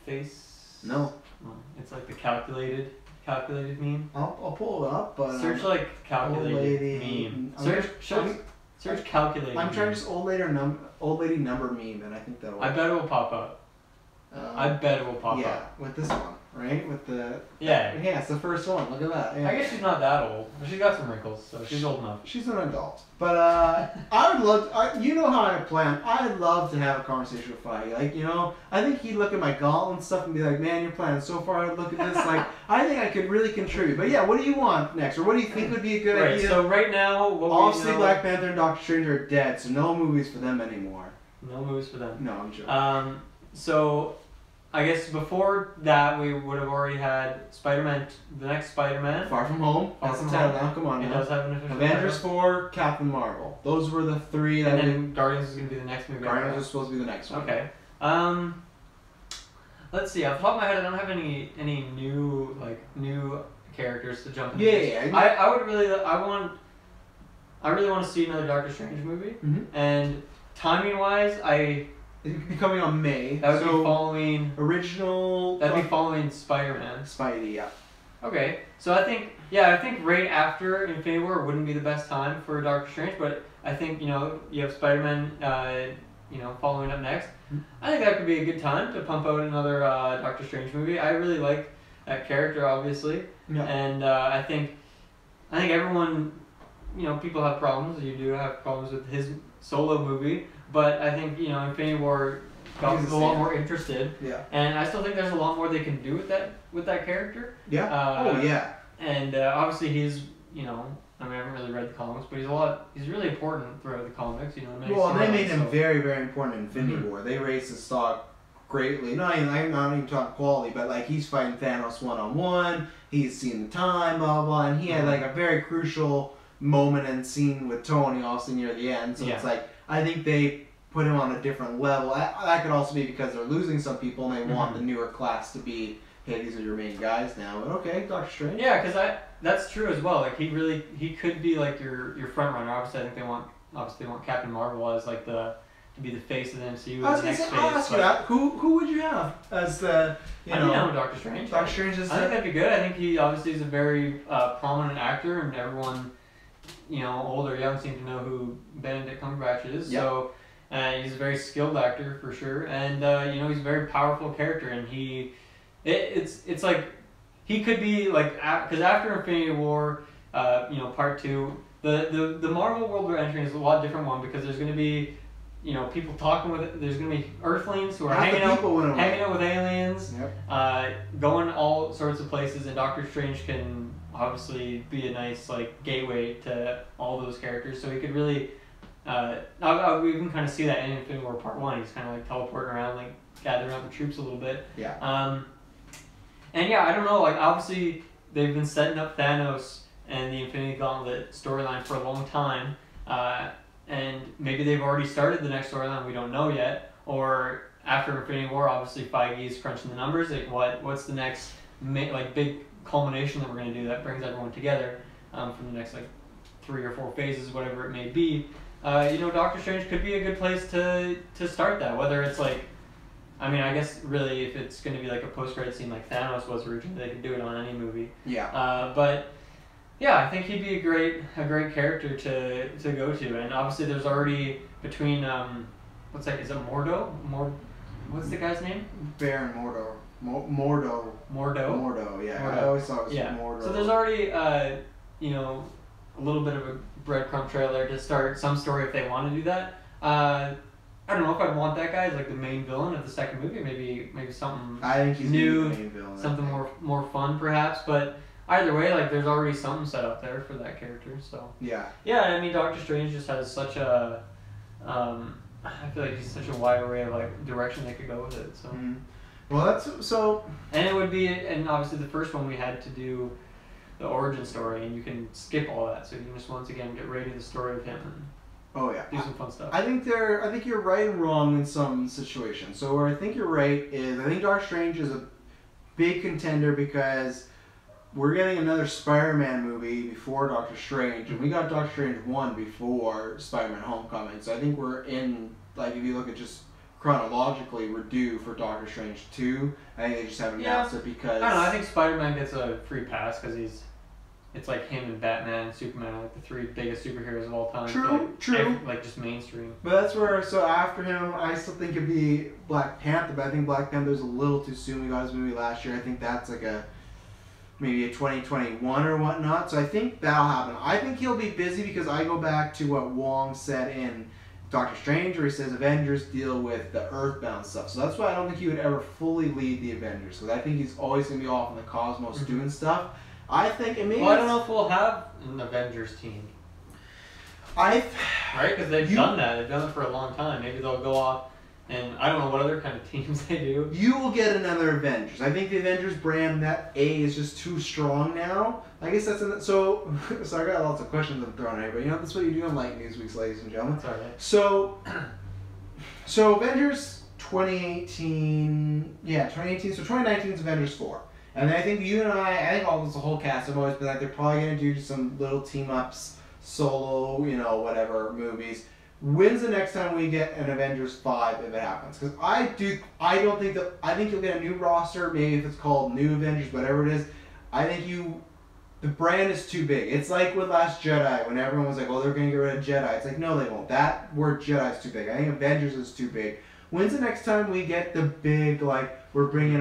face? No. It's like the calculated meme. I'll pull it up, but search like calculated meme. Search calculated. I'm trying just old lady number meme, and I think that'll work. I bet it will pop up. I bet it will pop up. Yeah, with this one, right? With the yeah, it's the first one. Look at that. Yeah. I guess she's not that old, but she's got some wrinkles, so she's old enough. She's an adult, but I would love. You know how I plan. I'd love to have a conversation with Feige. Like, you know, I think he'd look at my gauntlet and stuff and be like, "Man, you're planning so far. I'd look at this. Like, I think I could really contribute." But yeah, what do you want next, or what do you think would be a good idea? So right now, obviously Black Panther and Doctor Strange are dead, so no movies for them anymore. No movies for them. No, I'm joking. So I guess before that we would have already had Spider-Man, the next Spider-Man. Far From Home. That's the title now. Come on now. It does have an official Avengers 4, Captain Marvel. Those were the three that. And then Guardians is going to be the next movie. Guardians is supposed to be the next one. Okay. Let's see. Off the top of my head, I don't have any new characters to jump into. Yeah. I really want to see another Doctor Strange movie. Mm-hmm. And timing wise, it could be coming on May. That would be following original. That'd be following Spider-Man. Spidey, yeah. Okay, so I think right after Infinity War wouldn't be the best time for Doctor Strange, but I think you have Spider-Man, following up next. Mm-hmm. I think that could be a good time to pump out another Doctor Strange movie. I really like that character, obviously, yeah. And I think everyone, people have problems. You do have problems with his solo movie. But I think, Infinity War got people a lot more interested. Yeah. And I still think there's a lot more they can do with that character. Yeah. Yeah. And obviously he's, I haven't really read the comics, but he's really important throughout the comics, Well, they made him very, very important in Infinity War. They raised his stock greatly. I'm not even talking quality, but like he's fighting Thanos one-on-one. He's seen the time, blah, blah, and he had like a very crucial moment and scene with Tony also near the end. So it's like, I think they put him on a different level. That could also be because they're losing some people and they want the newer class to be, hey, these are your main guys now. But okay, Doctor Strange. Yeah, because that's true as well. Like he could be like your front runner. Obviously, I think they want Captain Marvel as like to be the face of the MCU. I was gonna say, I'll ask you that. Who would you have as the Doctor Strange. Doctor Strange is. I think that'd be good. I think he obviously is a very prominent actor, and everyone, old or young, seem to know who Benedict Cumberbatch is. Yep. So he's a very skilled actor for sure, and he's a very powerful character, and it's like he could be like, because after Infinity War, Part 2, the Marvel world we're entering is a lot different one, because there's going to be people talking with. There's going to be Earthlings who are hanging out with aliens, going all sorts of places, and Doctor Strange can obviously be a nice like gateway to all those characters. So he could really, we can kind of see that in Infinity War Part 1. He's kind of like teleporting around, like gathering up the troops a little bit. Yeah. And yeah, I don't know. Like obviously they've been setting up Thanos and the Infinity Gauntlet storyline for a long time. And maybe they've already started the next storyline, we don't know yet. Or after Infinity War, obviously Feige is crunching the numbers. Like what's the next big culmination that we're going to do that brings everyone together from the next 3 or 4 phases, whatever it may be. Doctor Strange could be a good place to start that. Whether it's I guess really if it's going to be like a post-credit scene like Thanos was originally, they could do it on any movie. Yeah. But yeah, I think he'd be a great character to go to, and obviously there's already between is it Mordo? What's the guy's name? Baron Mordo. Mordo. Mordo. Mordo. Yeah. Mordo. I always thought it was Mordo. So there's already a little bit of a breadcrumb trail there to start some story if they want to do that. I don't know if I'd want that guy as like the main villain of the second movie. Maybe something I think he's new, the main villain, something more fun perhaps. But either way, like there's already something set up there for that character. So yeah. I mean, Doctor Strange just has such a I feel like he's such a wide array of like direction they could go with it. So. Mm-hmm. Well, that's so. And it would be, and obviously the first one we had to do the origin story, and you can skip all that, so you can just once again get right to the story of him and do some fun stuff. I think you're right and wrong in some situations. So where I think you're right is I think Doctor Strange is a big contender because we're getting another Spider-Man movie before Doctor Strange, and we got Doctor Strange 1 before Spider-Man Homecoming. So I think we're in, like, if you look at just chronologically, we're due for Doctor Strange 2. I think they just haven't announced it because... I don't know, I think Spider-Man gets a free pass because it's like him and Batman and Superman are like the three biggest superheroes of all time. True. Like just mainstream. But that's where, so after him, I still think it'd be Black Panther, but I think Black Panther's a little too soon. We got his movie last year. I think that's like maybe a 2021 or whatnot. So I think that'll happen. I think he'll be busy because I go back to what Wong said in Doctor Strange, where he says Avengers deal with the Earthbound stuff. So that's why I don't think he would ever fully lead the Avengers, because I think he's always going to be off in the cosmos doing stuff. I think, and maybe I don't know if we'll have an Avengers team. Right? Because they've done that. They've done it for a long time. Maybe they'll go off, and I don't know what other kind of teams they do. You will get another Avengers. I think the Avengers brand, that A is just too strong now. I guess that's so I got lots of questions I'm throwing at you, but you know, that's what you do on Light News Weeks, ladies and gentlemen. That's all right. So Avengers 2018, so 2019 is Avengers 4. And I think you and I think all this, the whole cast have always been like, they're probably going to do some little team-ups, solo, whatever, movies. When's the next time we get an Avengers 5 if it happens? Because I think you'll get a new roster, maybe if it's called New Avengers, whatever it is. I think the brand is too big. It's like with Last Jedi, when everyone was like, oh, they're going to get rid of Jedi. It's like, no, they won't. That word Jedi is too big. I think Avengers is too big. When's the next time we get the big, like, we're bringing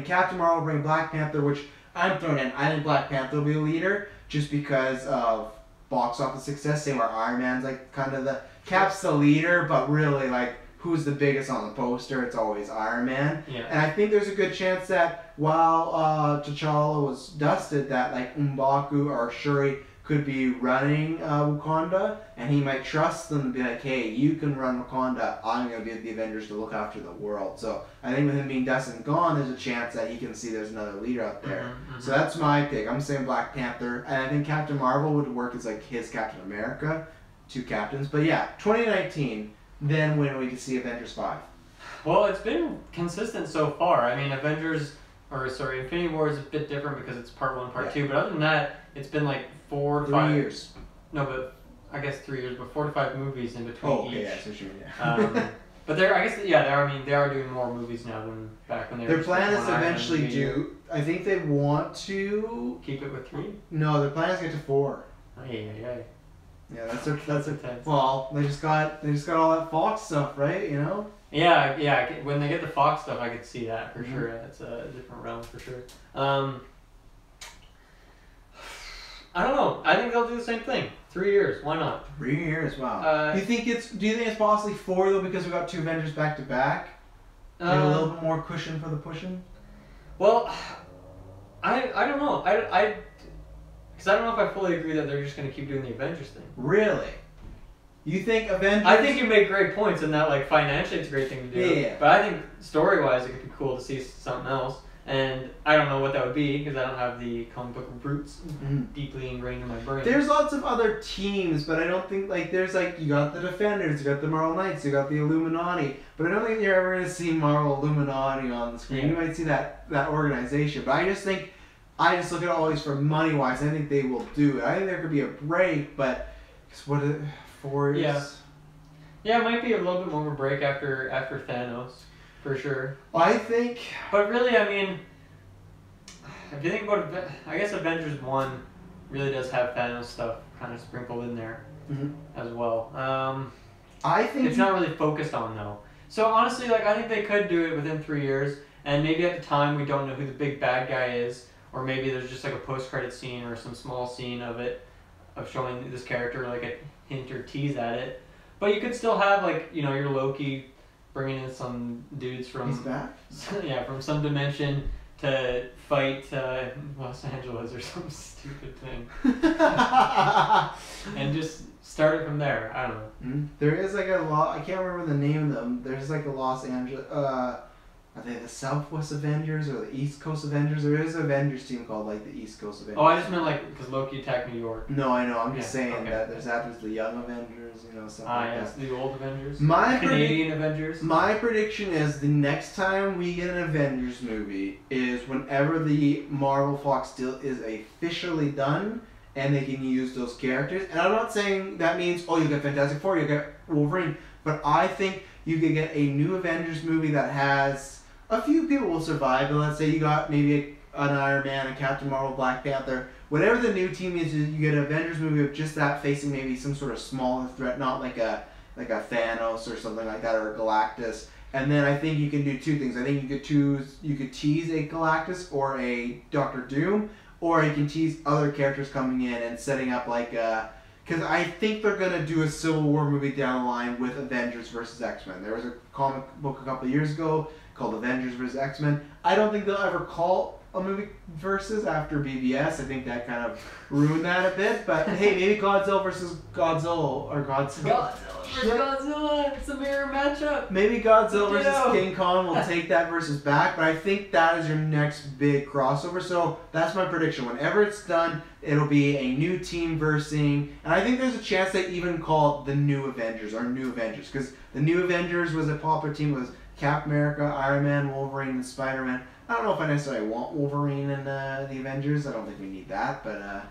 Captain Marvel, we're bringing Black Panther, which I'm throwing in. I think Black Panther will be a leader just because of box office success. Same where Iron Man's like kind of Cap's the leader, but really like who's the biggest on the poster? It's always Iron Man. Yeah. And I think there's a good chance that while T'Challa was dusted, that like M'Baku or Shuri could be running Wakanda, and he might trust them to be like, hey, you can run Wakanda, I'm going to be the Avengers to look after the world. So I think with him being dusted and gone, there's a chance that he can see there's another leader out there. So that's my pick. I'm saying Black Panther, and I think Captain Marvel would work as like his Captain America, two captains. But yeah, 2019, then when we can see Avengers 5. Well, it's been consistent so far. I mean, Infinity War is a bit different because it's part 1, part 2, but other than that, it's been like 4 to 5 years. No, but I guess 3 years, but 4 to 5 movies in between each. Yeah, so sure, yeah. But they are doing more movies now than back when they were. Their plan is to eventually do. I think they want to keep it with 3. No, their plan is to get to 4. Yeah. Yeah, that's intense. Well, they just got all that Fox stuff, right? Yeah. When they get the Fox stuff, I could see that for sure. That's a different realm for sure. I don't know. I think they'll do the same thing. 3 years. Why not? 3 years. Wow. Do you think it's possibly 4 though, because we got 2 Avengers back to back? A little bit more cushion for the pushing. Well, I don't know. Because I don't know if I fully agree that they're just going to keep doing the Avengers thing. Really? You think Avengers... I think you make great points in that, like, financially it's a great thing to do. Yeah. But I think story-wise it could be cool to see something else. And I don't know what that would be because I don't have the comic book roots deeply ingrained in my brain. There's lots of other teams, but I don't think, like, there's, like, you got the Defenders, you got the Marvel Knights, you got the Illuminati. But I don't think you're ever going to see Marvel Illuminati on the screen. Yeah. You might see that organization. But I just look at all these for money-wise. I think they will do it. I think there could be a break, but 4 years? Yeah, it might be a little bit more of a break after Thanos, for sure. I think... But really, I mean, if you think about it, I guess Avengers 1 really does have Thanos stuff kind of sprinkled in there as well. I think... It's not really focused on, though. So honestly, like, I think they could do it within 3 years, and maybe at the time we don't know who the big bad guy is, or maybe there's just like a post-credit scene or some small scene of it of showing this character like a hint or tease at it. But you could still have like your Loki bringing in some dudes from He's back? from some dimension to fight Los Angeles or some stupid thing, and just start it from there. I don't know. There is like I can't remember the name of them. There's like a Los Angeles. Are they the Southwest Avengers or the East Coast Avengers? There is an Avengers team called like the East Coast Avengers. Oh, I just meant like because Loki attacked New York. No, I know. I'm just saying okay. that there's the Young Avengers, stuff like Yes, that. the old Avengers. Canadian Avengers. My prediction is the next time we get an Avengers movie is whenever the Marvel Fox deal is officially done and they can use those characters. And I'm not saying that means, you get Fantastic Four, you get Wolverine, but I think you could get a new Avengers movie that has a few people will survive, but let's say you got maybe an Iron Man, a Captain Marvel, Black Panther, whatever the new team is, you get an Avengers movie of just that facing maybe some sort of smaller threat, not like a Thanos or something like that, or a Galactus. And then I think you can do two things. I think you could tease a Galactus or a Doctor Doom, or you can tease other characters coming in and setting up like because I think they're going to do a Civil War movie down the line with Avengers versus X-Men. There was a comic book a couple of years ago called Avengers vs. X-Men. I don't think they'll ever call a movie versus after BVS. I think that kind of ruined that a bit. But hey, maybe Godzilla versus Godzilla or Godzilla. Godzilla, it's a mirror matchup. Maybe Godzilla versus King Kong will take that versus back, but I think that is your next big crossover. So that's my prediction. Whenever it's done, it'll be a new team versing, and I think there's a chance they even call it the New Avengers or New Avengers, because the New Avengers was a popular team. It was Cap America, Iron Man, Wolverine, and Spider-Man. I don't know if I necessarily want Wolverine in the Avengers. I don't think we need that, but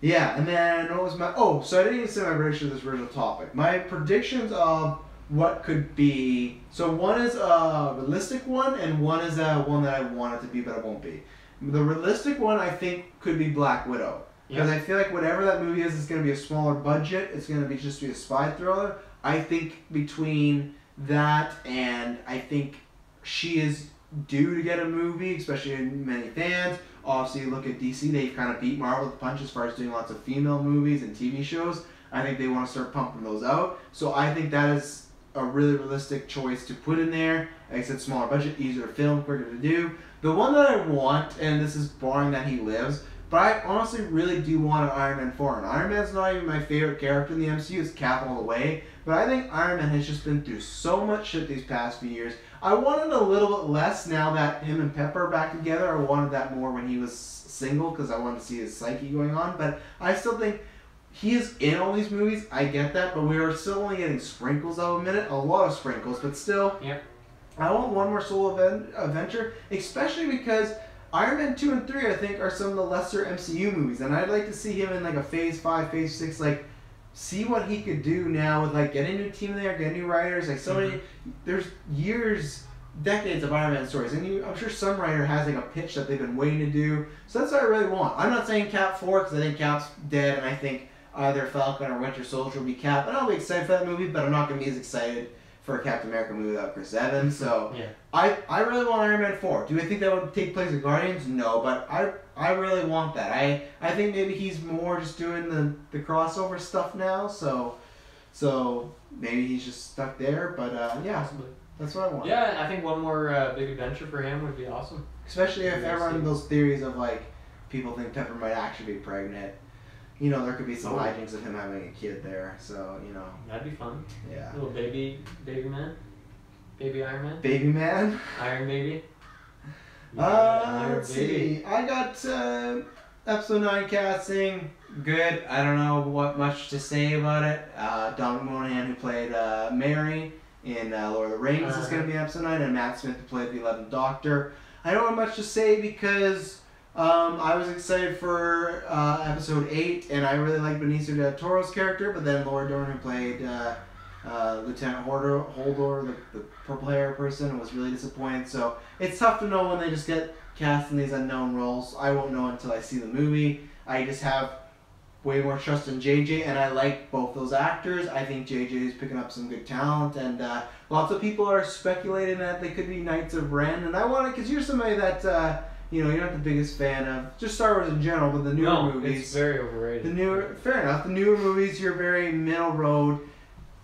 yeah. And then what was my... so I didn't even say my prediction of this original topic. My predictions of what could be... So one is a realistic one, and one is one that I want it to be, but it won't be. The realistic one, I think, could be Black Widow. Because I feel like whatever that movie is, it's going to be a smaller budget. It's going to be just a spy thriller. I think between that and I think she is due to get a movie, especially in many fans. Obviously, look at DC, they've kind of beat Marvel with the punch as far as doing lots of female movies and TV shows. I think they want to start pumping those out. So I think that is a really realistic choice to put in there. Like I said, smaller budget, easier to film, quicker to do. The one that I want, and this is barring that he lives, but I honestly really do want an Iron Man 4. And Iron Man's not even my favorite character in the MCU. It's Cap all the way. But I think Iron Man has just been through so much shit these past few years. I wanted a little bit less now that him and Pepper are back together. I wanted that more when he was single because I wanted to see his psyche going on. But I still think he is in all these movies. I get that. But we are still only getting sprinkles of him in it. A lot of sprinkles. But still, I want one more solo adventure. Especially because Iron Man 2 and 3, I think, are some of the lesser MCU movies. And I'd like to see him in like a Phase 5, Phase 6, like... see what he could do now with like getting a new team there, getting new writers, like so many. There's years, decades of Iron Man stories, and I'm sure some writer has like a pitch that they've been waiting to do. So that's what I really want. I'm not saying Cap 4 because I think Cap's dead, and I think either Falcon or Winter Soldier will be Cap. And I'll be excited for that movie, but I'm not gonna be as excited for a Captain America movie without Chris Evans. So I really want Iron Man 4. Do I think that would take place in Guardians? No, but I really want that. I think maybe he's more just doing the crossover stuff now, so maybe he's just stuck there. But yeah, that's what I want. Yeah, I think one more big adventure for him would be awesome. Especially if everyone those theories of like people think Pepper might actually be pregnant. You know, there could be some hijinks of him having a kid there, so you know. That'd be fun. Yeah. Little baby man, baby Iron Man. Baby man. Iron baby. Let's see. I got episode 9 casting. Good. I don't know what much to say about it. Dominic Monaghan, who played Mary in Lord of the Rings, is going to be in episode 9, and Matt Smith, who played the 11th Doctor. I don't have much to say because I was excited for episode 8, and I really liked Benicio del Toro's character, but then Laura Dern, who played Lieutenant Holdor, the purple hair person, was really disappointed. So it's tough to know when they just get cast in these unknown roles. I won't know until I see the movie. I just have way more trust in JJ, and I like both those actors. I think JJ is picking up some good talent, and lots of people are speculating that they could be Knights of Ren, and I want it because you're somebody that you know, you're not the biggest fan of just Star Wars in general, but the newer movies. It's very overrated. Fair enough. The newer movies, you're very middle road.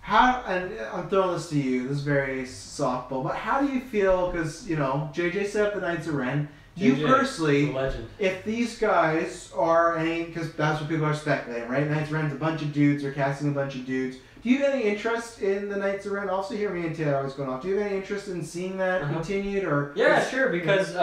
And I'm throwing this to you. This is very softball, but how do you feel? Because you know, JJ set up the Knights of Ren. You personally, legend. if these guys are any, because that's what people are speculating, right? Knights of Ren's a bunch of dudes. They're casting a bunch of dudes. Do you have any interest in the Knights of Ren? Also, hear me and Taylor always going off. Do you have any interest in seeing that continued, or? Yeah, sure. Because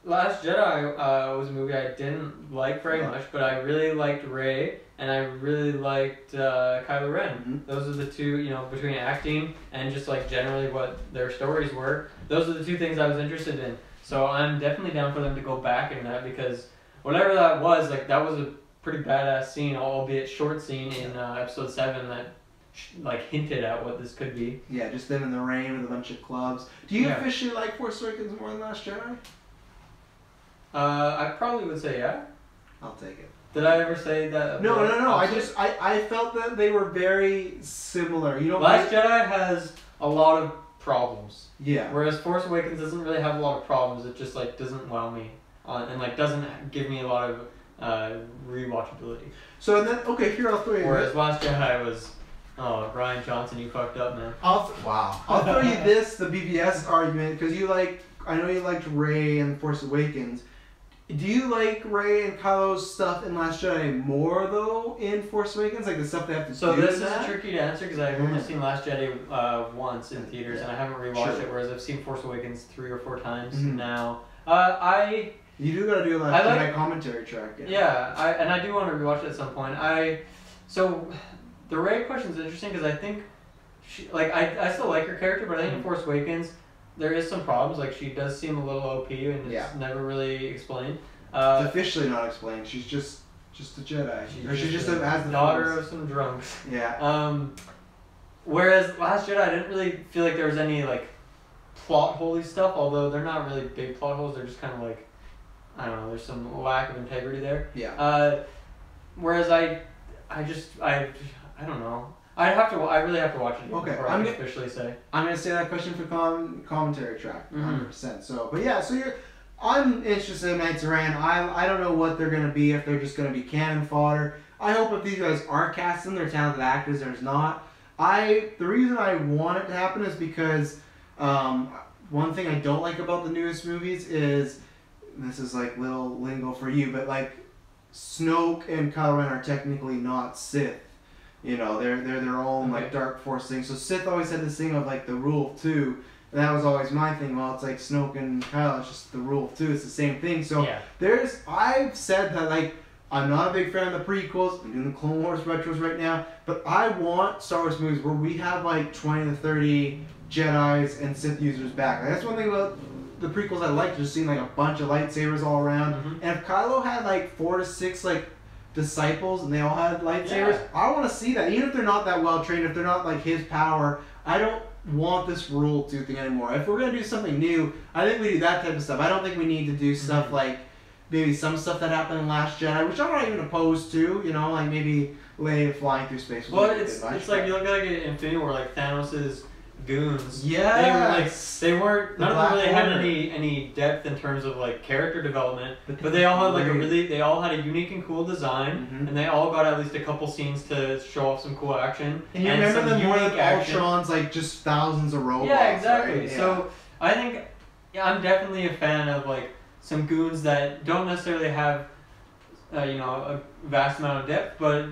Last Jedi was a movie I didn't like very much, but I really liked Rey and I really liked Kylo Ren. Mm-hmm. Those are the two, you know, between acting and just like generally what their stories were. Those are the two things I was interested in. So I'm definitely down for them to go back in that, because whatever that was, like that was a pretty badass scene, albeit short scene in episode 7 that like hinted at what this could be. Yeah, just them in the rain with a bunch of clubs. Do you officially like Force Awakens more than Last Jedi? I probably would say yeah. I'll take it. Did I ever say that? No. I felt that they were very similar. You know, Last Jedi has a lot of problems. Yeah. Whereas Force Awakens doesn't really have a lot of problems. It just like doesn't wow me, and like doesn't give me a lot of rewatchability. So and then here I'll throw you. Whereas Last Jedi was, oh, Ryan Johnson, you fucked up, man. I'll throw you the BBS argument, because I know you liked Rey and Force Awakens. Do you like Rey and Kylo's stuff in Last Jedi more though in Force Awakens, like the stuff they have to do? So this is that? tricky to answer because I've only seen Last Jedi once in theaters and I haven't rewatched it. Whereas I've seen Force Awakens 3 or 4 times now. You do gotta do a Last Jedi commentary track. Yeah, I do want to rewatch it at some point. So the Rey question is interesting because I think I still like her character, but I think in Force Awakens there is some problems. Like she does seem a little OP and it's never really explained. It's officially not explained. She's just a Jedi. She's just as the daughter of some drunks. Yeah. Whereas Last Jedi, I didn't really feel like there was any like plot holy stuff. Although they're not really big plot holes. They're just kind of like, I don't know. There's some lack of integrity there. Yeah. Whereas I don't know. I really have to watch it again before I can officially say. I'm gonna say that question for commentary track, 100%. So, but yeah, I'm interested in Knights of Ren. I don't know what they're gonna be, if they're just gonna be cannon fodder. I hope if these guys aren't casting, they're talented actors. There's not. The reason I want it to happen is because one thing I don't like about the newest movies is, this is like little lingo for you, but like Snoke and Kylo Ren are technically not Sith. You know, they're their own like dark force thing. So Sith always had this thing of like the rule of 2, and that was always my thing. Well, it's like Snoke and Kylo, it's just the rule of 2. It's the same thing. So I've said that like I'm not a big fan of the prequels. I'm doing the Clone Wars retros right now, but I want Star Wars movies where we have like 20 to 30 Jedis and Sith users back. Like, that's one thing about the prequels I like, just seeing like a bunch of lightsabers all around. And if Kylo had like 4 to 6 like disciples and they all had lightsabers, I want to see that. Even if they're not that well trained, if they're not like his power, I don't want this rule 2 thing anymore. If we're gonna do something new, I think we do that type of stuff. I don't think we need to do stuff like maybe some stuff that happened in Last Jedi, which I'm not even opposed to. You know, like maybe Leia flying through space. Well, it's like you look at like Infinity War, like Thanos' goons. Yeah. They weren't. None of them really had any depth in terms of like character development. But they all had they all had a unique and cool design, and they all got at least a couple scenes to show off some cool action. And you remember them more like Ultron's, like just thousands of robots. Yeah, exactly. Right? So I think I'm definitely a fan of like some goons that don't necessarily have a vast amount of depth, but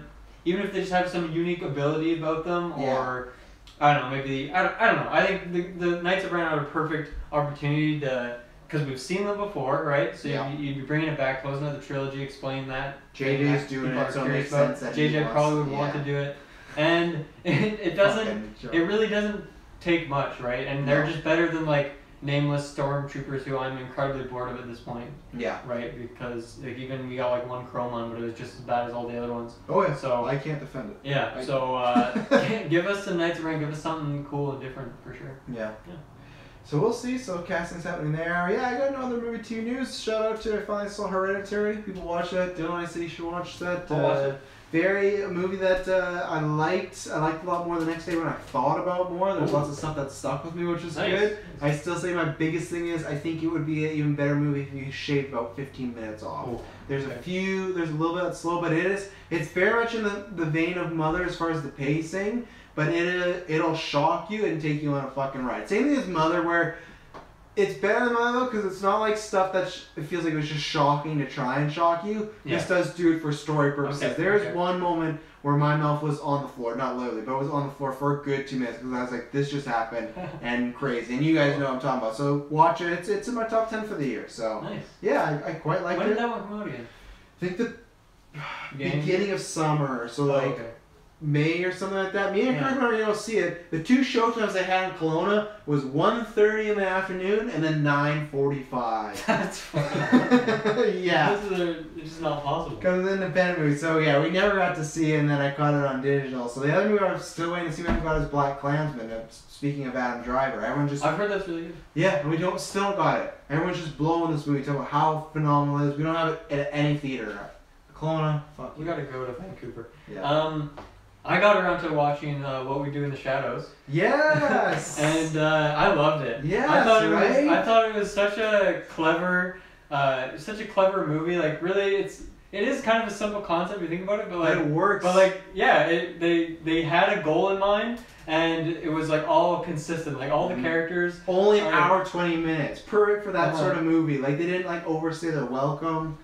even if they just have some unique ability about them, or I don't know, maybe I don't know. I think the Knights of Ren are a perfect opportunity to, because we've seen them before, right? So you'd be bringing it back, closing out the trilogy, explain that. JJ's doing it, so it makes sense that JJ probably would want to do it, and it doesn't. It really doesn't take much, right? And they're just better than like nameless stormtroopers who I'm incredibly bored of at this point. Yeah. Right? Because like, even we got like one Chromon, but it was just as bad as all the other ones. Oh yeah. So I can't defend it. Yeah. So give us some Knights of Ren, give us something cool and different for sure. Yeah. So we'll see. So casting's happening there. Yeah, I got another movie 2 news. Shout out to, I finally saw Hereditary. People watch that. Dylan, I said you should watch that. I'll watch it. a movie that I liked. I liked a lot more the next day when I thought about more. There's lots of stuff that stuck with me, which was good. I still say my biggest thing is I think it would be an even better movie if you shaved about 15 minutes off. There's a little bit slow, but it's very much in the vein of Mother as far as the pacing, but it'll shock you and take you on a fucking ride. Same thing as Mother, where it's better than Mother though, because it's not like stuff that it feels like it was just shocking to try and shock you. Yeah. This does do it for story purposes. Okay. There's one moment where my mouth was on the floor, not literally, but it was on the floor for a good 2 minutes because I was like, this just happened and crazy. And you guys know what I'm talking about. So watch it. It's in my top 10 for the year. So nice. Yeah, I quite like it. When did that one come out again? I think the beginning of summer. So okay. May or something like that. Me and Kirk remember, you don't see it. The 2 showtimes I had in Kelowna was 1:30 in the afternoon and then 9:45. That's funny. Yeah. It's just not possible. Because it's an independent movie. So yeah, we never got to see it, and then I caught it on digital. So the other movie I'm still waiting to see when I got is Black Klansman. Speaking of Adam Driver, I've heard that's really good. Yeah, and we still got it. Everyone's just blowing this movie, talking about how phenomenal it is. We don't have it at any theater. Kelowna, fuck. We gotta go to Vancouver. Yeah. I got around to watching What We Do in the Shadows. Yes. And I loved it. Yes, I thought it was such a clever movie. Like really, it is kind of a simple concept if you think about it, but like it works. But like they had a goal in mind, and it was like all consistent. Like all the characters. Only an hour 20 minutes. Perfect for that sort of movie. Like they didn't like overstay their welcome.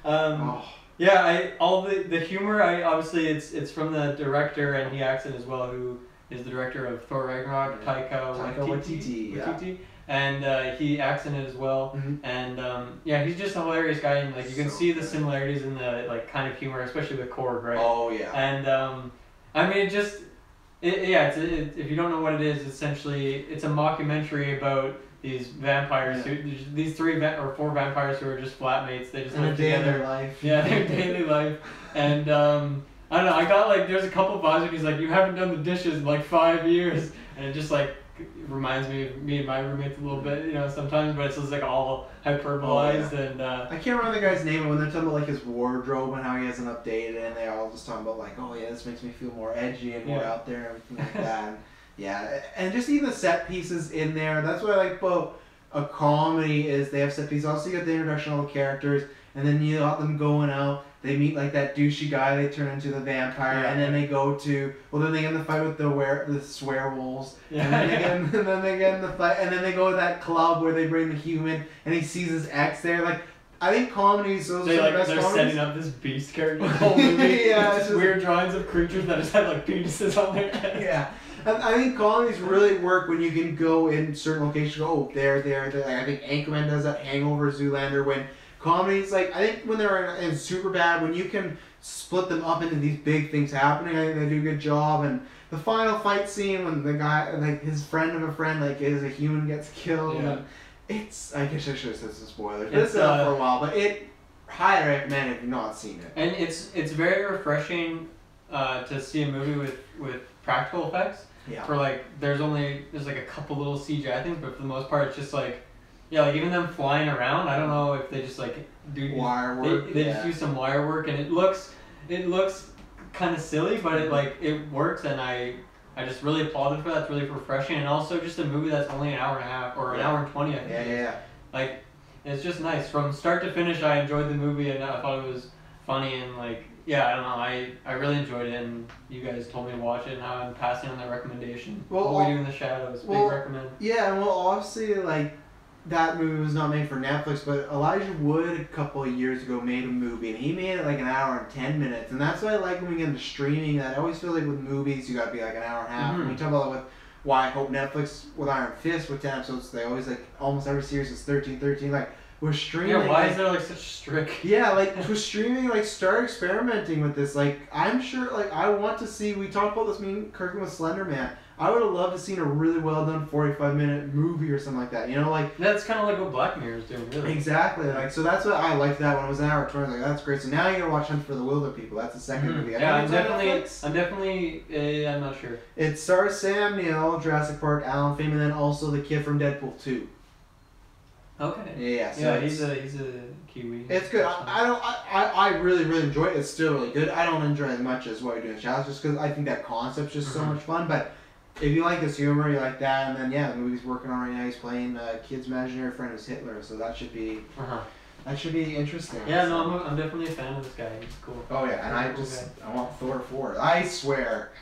Yeah, all the humor. Obviously it's from the director, and he acts in as well, who is the director of Thor Ragnarok, Taika Waititi. Yeah. And he acts in it as well. Mm-hmm. And he's just a hilarious guy, and like you can see the similarities in the like kind of humor, especially with Korg, right? Oh yeah. And I mean, if you don't know what it is, essentially it's a mockumentary about these vampires, these 3 or 4 vampires who are just flatmates. They just live together. Their life. Yeah, their daily life. And I don't know. I got like there's a couple of vibes where he's like, you haven't done the dishes in like 5 years, and it just like reminds me of me and my roommates a little bit, sometimes. But it's just like all hyperbolized and. I can't remember the guy's name, but when they're talking about like his wardrobe and how he hasn't updated it, and they're all just talking about like, oh yeah, this makes me feel more edgy and more out there and everything like that. Yeah, and just even the set pieces in there. That's what I like about a comedy is they have set pieces. Also, you got the introduction of all the characters, and then you got them going out. They meet like that douchey guy. They turn into the vampire, and then they go to then they get in the fight with the swearwolves, and then they get in the fight, and then they go to that club where they bring the human, and he sees his ex there. Like I think comedies, those are the best they're comedies. setting up this beast character. It's just weird drawings of creatures that just have like penises on their heads. Yeah. And I think comedies really work when you can go in certain locations. There. I think Anchorman does that. Hangover, Zoolander. When comedies, I think when they're in Superbad, when you can split them up into these big things happening, I think they do a good job. And the final fight scene when the guy, like his friend of a friend, is a human gets killed. Yeah. And I guess I should have said some spoilers. It's been out for a while, but highly recommend if you've not seen it. And it's very refreshing to see a movie with practical effects. Yeah. For there's like a couple little CGI things, but for the most part it's just like even them flying around. I don't know if they just do wire work. They just use some wire work, and it looks kind of silly, but it works, and I just really applaud them for that. It's really refreshing, and also just a movie that's only an hour and a half or an hour and 20. I think. Yeah. It's just nice from start to finish. I enjoyed the movie, and I thought it was funny, and I don't know. I really enjoyed it, and you guys told me to watch it, and now I'm passing on that recommendation. What We Do in the Shadows, big recommend. Yeah, and obviously, that movie was not made for Netflix, but Elijah Wood a couple of years ago made a movie, and he made it an hour and 10 minutes, and that's why I like when we get into streaming. That I always feel like with movies, you gotta be an hour and a half. Mm-hmm. And we talk about with why I hope Netflix with Iron Fist with 10 episodes, they always almost every series is 13. We're streaming. Yeah, why is there such strict? Yeah, with streaming, start experimenting with this. I'm sure, I want to see. We talked about this. Me and Kirk with Slender Man. I would have loved to seen a really well done 45-minute movie or something like that. That's kind of like what Black Mirror is doing, really. Exactly. So that's what I liked that when it was an hour 20. I was that's great. So now you gotta watch Hunt for the Wilder People. That's the second movie. I'm not sure. It stars Sam Neill, Jurassic Park, Alan Fame, and then also the kid from Deadpool 2. Okay. Yeah, so Yeah, it's- he's a Kiwi. It's good. I really enjoy it. It's still really good. I don't enjoy it as much as what you're doing challenge, just because I think that concept's just so much fun. But if you like this humor, you like that, and then the movie's working on right now. He's playing kid's imaginary friend who's Hitler, so that should be interesting. Yeah, so. no, I'm definitely a fan of this guy. He's cool. Oh yeah, and He's a cool I want Thor 4. I swear.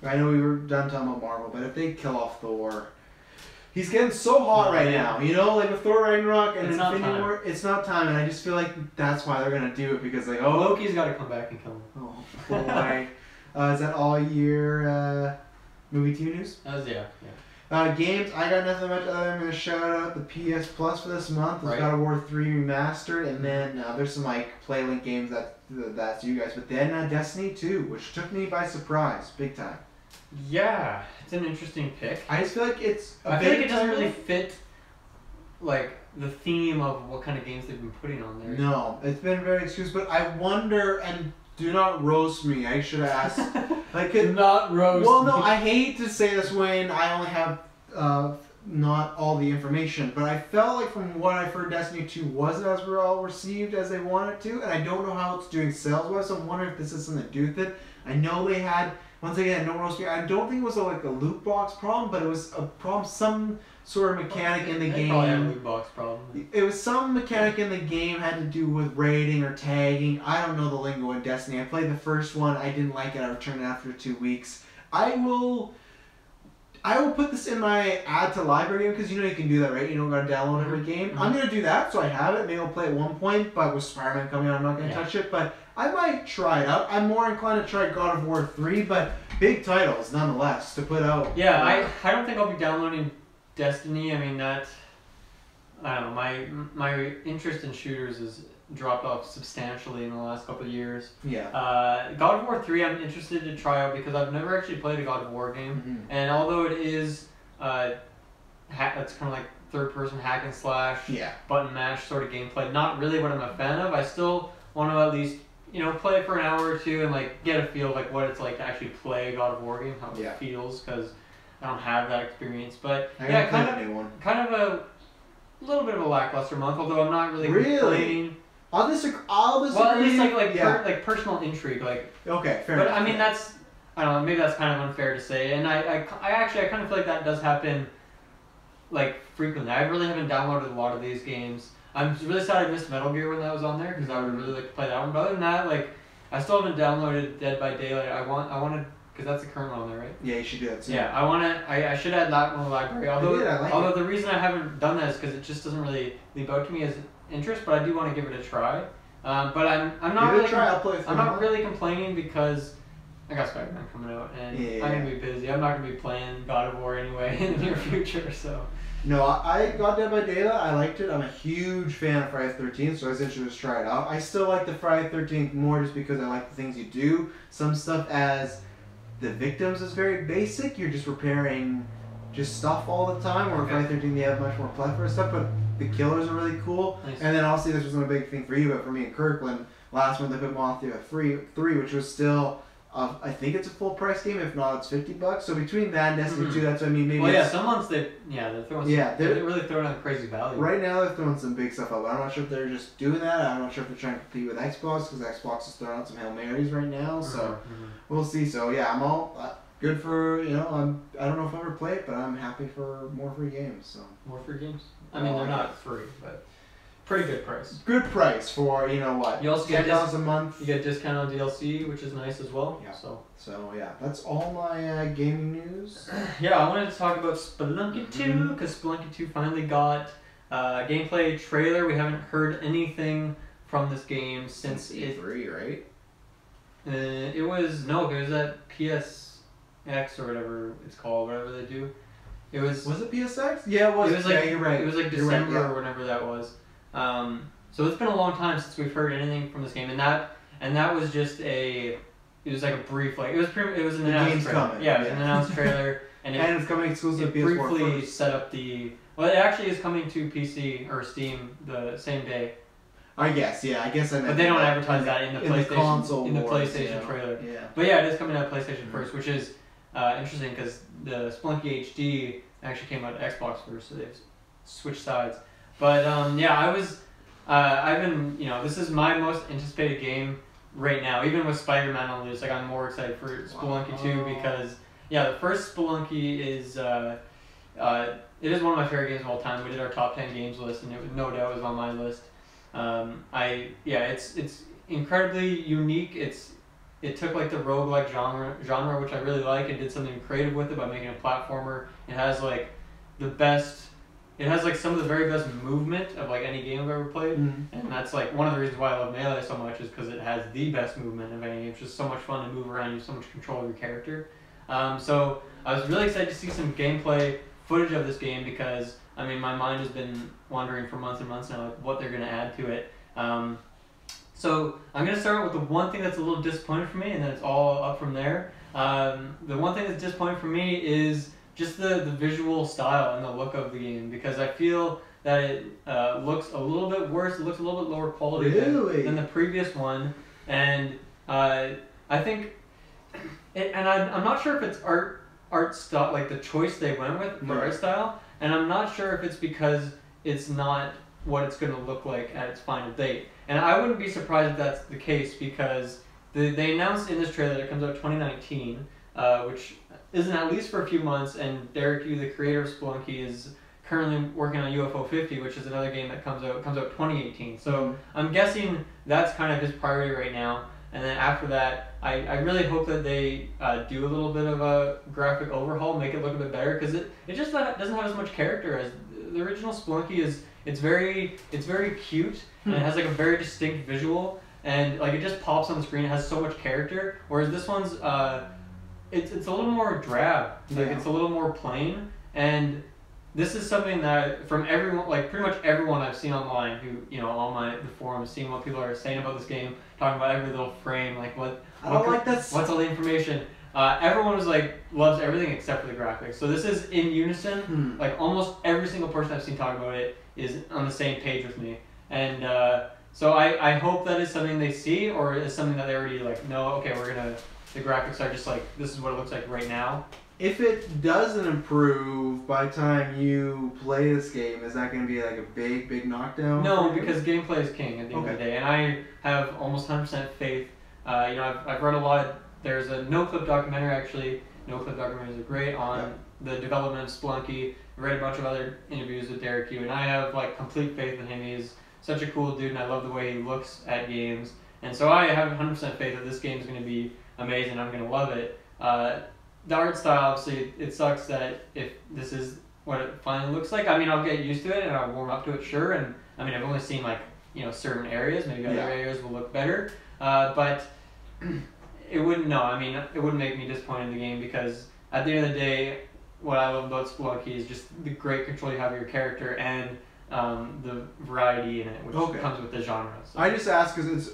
I know we were done talking about Marvel, but if they kill off Thor. He's getting so hot right now, you know, like with Thor Ragnarok and Infinity War. It's not time, and I just feel like that's why they're gonna do it because like, oh, Loki's got to come back and kill him. oh boy, is that all year movie TV news? Yeah. Games, I got nothing much other than I'm gonna shout out the PS Plus for this month. It's Right. God of War 3 remastered, and then there's some like PlayLink games that's you guys, but then Destiny 2, which took me by surprise, big time. Yeah, it's an interesting pick. I just feel like it's. I feel like it doesn't really fit, like, the theme of what kind of games they've been putting on there. No, it's been very exclusive, but I wonder, and do not roast me, I should ask. Like, not roast. well, no, I hate to say this when I only have not all the information, but I felt like from what I've heard, Destiny 2 wasn't as well received as they wanted to, and I don't know how it's doing sales-wise, so I'm wondering if this has something to do with it. I know they had, once again, no roast me, I don't think it was like a loot box problem, but it was a problem, some sort of mechanic in the They probably had a game. loot box problem. It was some mechanic in the game had to do with raiding or tagging. I don't know the lingo in Destiny. I played the first one. I didn't like it. I returned it after 2 weeks. I will put this in my add to library because you know you can do that, right? You don't gotta download every game. I'm gonna do that, so I have it. Maybe I'll play at one point, but with Spider-Man coming out, I'm not gonna touch it. But I might try it out. I'm more inclined to try God of War 3, but big titles nonetheless to put out. Yeah, I don't think I'll be downloading Destiny. I mean I don't know, my interest in shooters has dropped off substantially in the last couple of years. Yeah. God of War 3 I'm interested to try out because I've never actually played a God of War game, and although it is it's kind of like third-person hack and slash, button mash sort of gameplay, not really what I'm a fan of. I still want to at least play it for an hour or two and like get a feel of like what it's like to actually play a God of War game, how it feels, because I don't have that experience. But yeah, kind of a little bit of a lackluster month, although I'm not really complaining. I'll disagree. Well, at least like personal intrigue, like. Okay, fair But enough. I mean that's, I don't know, maybe that's kind of unfair to say, and I kind of feel like that does happen, like frequently. I really haven't downloaded a lot of these games. I'm really sad I missed Metal Gear when that was on there because I would really like to play that one. But other than that, like I still haven't downloaded Dead by Daylight. I wanted because that's the current one on there, right? Yeah, you should do that too. Yeah, I should add that one to the library. Although the reason I haven't done that is because it just doesn't really leap out to me as interest, but I do want to give it a try. But I'm not really I'm not really complaining because I got Spider-Man coming out and I'm gonna be busy. I'm not gonna be playing God of War anyway in the near future, so. No, I got Dead by Daylight. I liked it. I'm a huge fan of Friday the 13th, so I was interested to try it out. I still like the Friday the 13th more just because I like the things you do. Some stuff as the victims is very basic. You're just repairing just stuff all the time, where Friday the 13th you have much more plethora of stuff, but the killers are really cool. Nice. And then obviously this wasn't a big thing for you, but for me and Kirkland, last one they put Mafia 3, which was still, I think it's a full price game. If not, it's $50. So between that and Destiny 2, that's what I mean. Maybe. Well, yeah, some months they're throwing. They're really throwing out crazy value. Right now they're throwing some big stuff out. I'm not sure if they're just doing that. I'm not sure if they're trying to compete with Xbox because Xbox is throwing out some Hail Marys right now. So we'll see. So yeah, I'm all good for I don't know if I'll ever play it, but I'm happy for more free games. So more free games. I mean, they're not free, but pretty good price. Good price for what? You also get $10 a month. You get discount on DLC, which is nice as well. Yeah. So yeah, that's all my gaming news. Yeah, I wanted to talk about Spelunky 2 because Spelunky 2 finally got a gameplay trailer. We haven't heard anything from this game since E3, right? It was at PSX or whatever it's called, whatever they do. It was. Was it PSX? Yeah, it was. It was like you're right. It was like December or whenever that was. So it's been a long time since we've heard anything from this game, and that was just it was like a brief, like it was an announced trailer. Coming. Yeah, it was an announced trailer, and it's coming exclusive to PS4 briefly first. set up it actually is coming to PC or Steam the same day. I guess, yeah, But they don't advertise that in the PlayStation console trailer. Yeah. But yeah, it is coming out PlayStation first, which is interesting because the Spelunky HD actually came out Xbox first, so they've switched sides. But yeah, I've been, this is my most anticipated game right now. Even with Spider-Man on loose, like I'm more excited for Spelunky 2 because yeah, the first Spelunky is it is one of my favorite games of all time. We did our top 10 games list, and it no doubt was on my list. It's incredibly unique. It took like the roguelike genre, which I really like, and did something creative with it by making a platformer. It has like some of the very best movement of like any game I've ever played, and that's like one of the reasons why I love Melee so much is because it has the best movement of any game. It's just so much fun to move around, you have so much control of your character. So I was really excited to see some gameplay footage of this game because I mean my mind has been wandering for months and months now like what they're going to add to it. So I'm going to start with the one thing that's a little disappointing for me, and then it's all up from there. The one thing that's disappointing for me is just the visual style and the look of the game, because I feel that it looks a little bit worse. It looks a little bit lower quality than the previous one, and I think, and I'm not sure if it's art style, like the choice they went with for art style, and I'm not sure if it's because it's not what it's going to look like at its final date. And I wouldn't be surprised if that's the case because they announced in this trailer that it comes out 2019, which isn't at least for a few months, and Derek Yu, the creator of Spelunky, is currently working on UFO 50, which is another game that comes out 2018. So I'm guessing that's kind of his priority right now. And then after that, I really hope that they do a little bit of a graphic overhaul, make it look a bit better, because it just doesn't have as much character as the original Spelunky is. It's very cute, and it has like a very distinct visual, and like it just pops on the screen. It has so much character, whereas this one's it's a little more drab. Like it's a little more plain, and this is something that from everyone, like pretty much everyone I've seen online, who on the forums, seeing what people are saying about this game, talking about every little frame, like what's all the information. Everyone was like loves everything except for the graphics. So this is in unison. Like almost every single person I've seen talk about it is on the same page with me, and so I hope that is something they see, or is something that they already like know. Okay, the graphics are just like this is what it looks like right now. If it doesn't improve by the time you play this game, is that going to be like a big knockdown? No, because gameplay is king at the end of the day, and I have almost 100% faith. I've read a lot. There's a no-clip documentary actually. No-clip documentaries are great on the development of Spelunky. I read a bunch of other interviews with Derek Yu, and I have like complete faith in him. He's such a cool dude, and I love the way he looks at games. And so I have 100% faith that this game is going to be amazing. I'm going to love it. The art style, obviously, it sucks that if this is what it finally looks like. I mean, I'll get used to it and I'll warm up to it, sure. And I mean, I've only seen like certain areas. Maybe other areas will look better. But it wouldn't. No, I mean, it wouldn't make me disappointed in the game because at the end of the day, what I love about Spelunky is just the great control you have of your character and the variety in it, which comes with the genre. So. I just ask because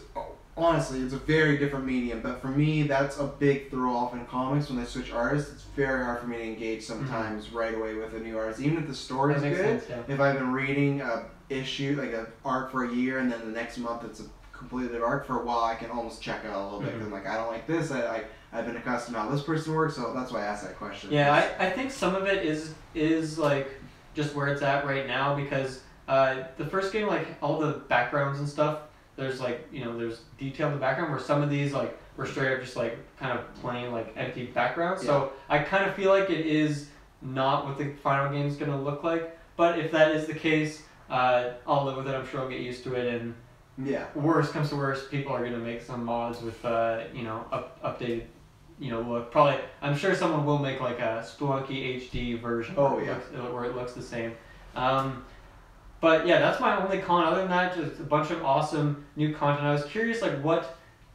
honestly, it's a very different medium, but for me, that's a big throw off in comics when they switch artists. It's very hard for me to engage sometimes right away with a new artist, even if the story is good. Sense, yeah. If I've been reading a issue, like an arc for a year, and then the next month it's a completely different arc for a while, I can almost check out a little bit. 'Cause I'm like, I don't like this. I've been accustomed to how this person works, so that's why I asked that question. Yeah, I think some of it is like just where it's at right now because the first game, like all the backgrounds and stuff. There's like, there's detail in the background where some of these like were straight up just like kind of plain like empty backgrounds. Yeah. So I kind of feel like it is not what the final game is going to look like. But if that is the case, I'll live with it. I'm sure I'll get used to it. And worst comes to worst, people are going to make some mods with updated look. Probably, I'm sure someone will make like a Spelunky HD version. Where it looks the same. But yeah, that's my only con. Other than that, just a bunch of awesome new content. I was curious, like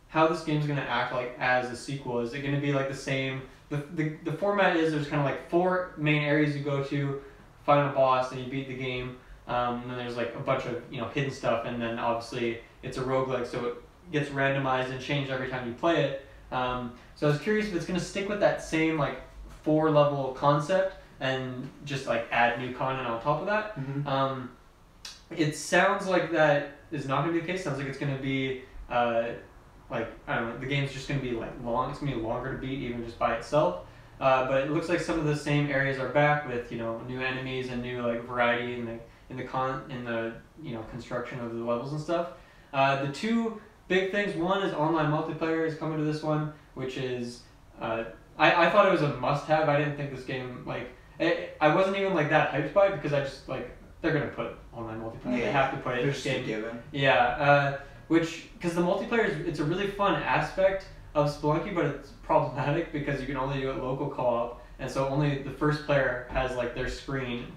how this game's gonna act like as a sequel. Is it gonna be like the same? The format is there's kind of like 4 main areas you go to, find a boss, and you beat the game. And then there's like a bunch of hidden stuff, and then obviously it's a roguelike, so it gets randomized and changed every time you play it. So I was curious if it's gonna stick with that same like 4-level concept and just like add new content on top of that. Mm-hmm. It sounds like that is not going to be the case. Sounds like it's going to be, like, I don't know, the game's just going to be, like, long. It's going to be longer to beat even just by itself. But it looks like some of the same areas are back with, new enemies and new, like, variety. And, like, in the construction of the levels and stuff. The two big things. One is online multiplayer is coming to this one, which is I thought it was a must-have. I didn't think this game I wasn't even that hyped by it because I just they're gonna put online multiplayer. They have to put it in this game. Given. Yeah, because the multiplayer it's a really fun aspect of Spelunky, but it's problematic because you can only do it local co-op, and so only the first player has their screen,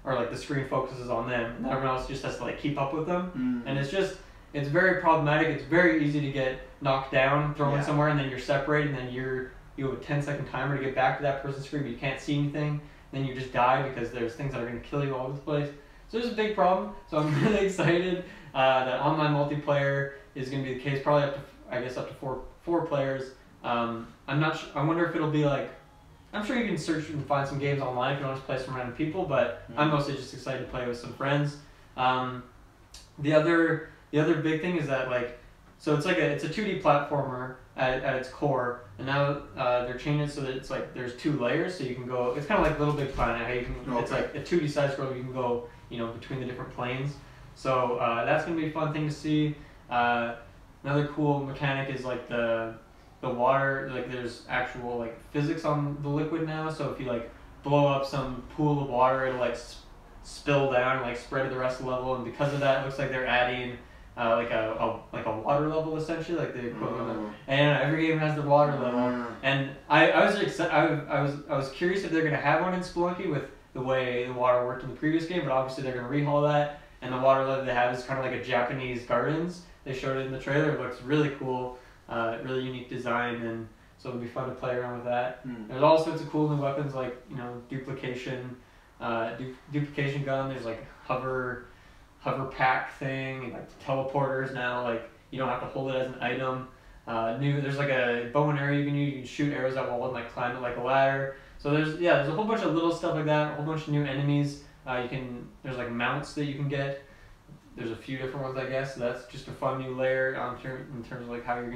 or the screen focuses on them, and everyone else just has to keep up with them, and it's very problematic. It's very easy to get knocked down, thrown somewhere, and then you're separated, and then you have a 10-second timer to get back to that person's screen, but you can't see anything. Then you just die because there's things that are going to kill you all over the place. So there's a big problem. So I'm really excited that online multiplayer is going to be the case. Probably up to four players. I'm not sure. I wonder if it'll be I'm sure you can search and find some games online if you want to play some random people, but I'm mostly just excited to play with some friends. The other big thing is that so it's a 2D platformer at its core, and now they're changing it so that it's there's 2 layers, so you can go. It's kind of like Little Big Planet. How you can it's a 2D side scroll. You can go between the different planes. So that's gonna be a fun thing to see. Another cool mechanic is the water. There's actual physics on the liquid now. So if you blow up some pool of water, it'll spill down and spread to the rest of the level. And because of that, it looks like they're adding a water level, essentially, the equivalent of, and every game has the water level, and I was excited. I was curious if they're gonna have one in Spelunky with the way the water worked in the previous game, but obviously they're gonna rehaul that, and the water level they have is kind of like a Japanese gardens. They showed it in the trailer. It looks really cool, really unique design, and so it'll be fun to play around with that. There's all sorts of cool new weapons duplication gun. There's hover pack thing, and teleporters now. You don't have to hold it as an item. There's a bow and arrow you can use. You can shoot arrows at walls and climb it like a ladder. So there's a whole bunch of little stuff like that. A whole bunch of new enemies. There's mounts that you can get. There's a few different ones, I guess. So that's just a fun new layer in terms of how your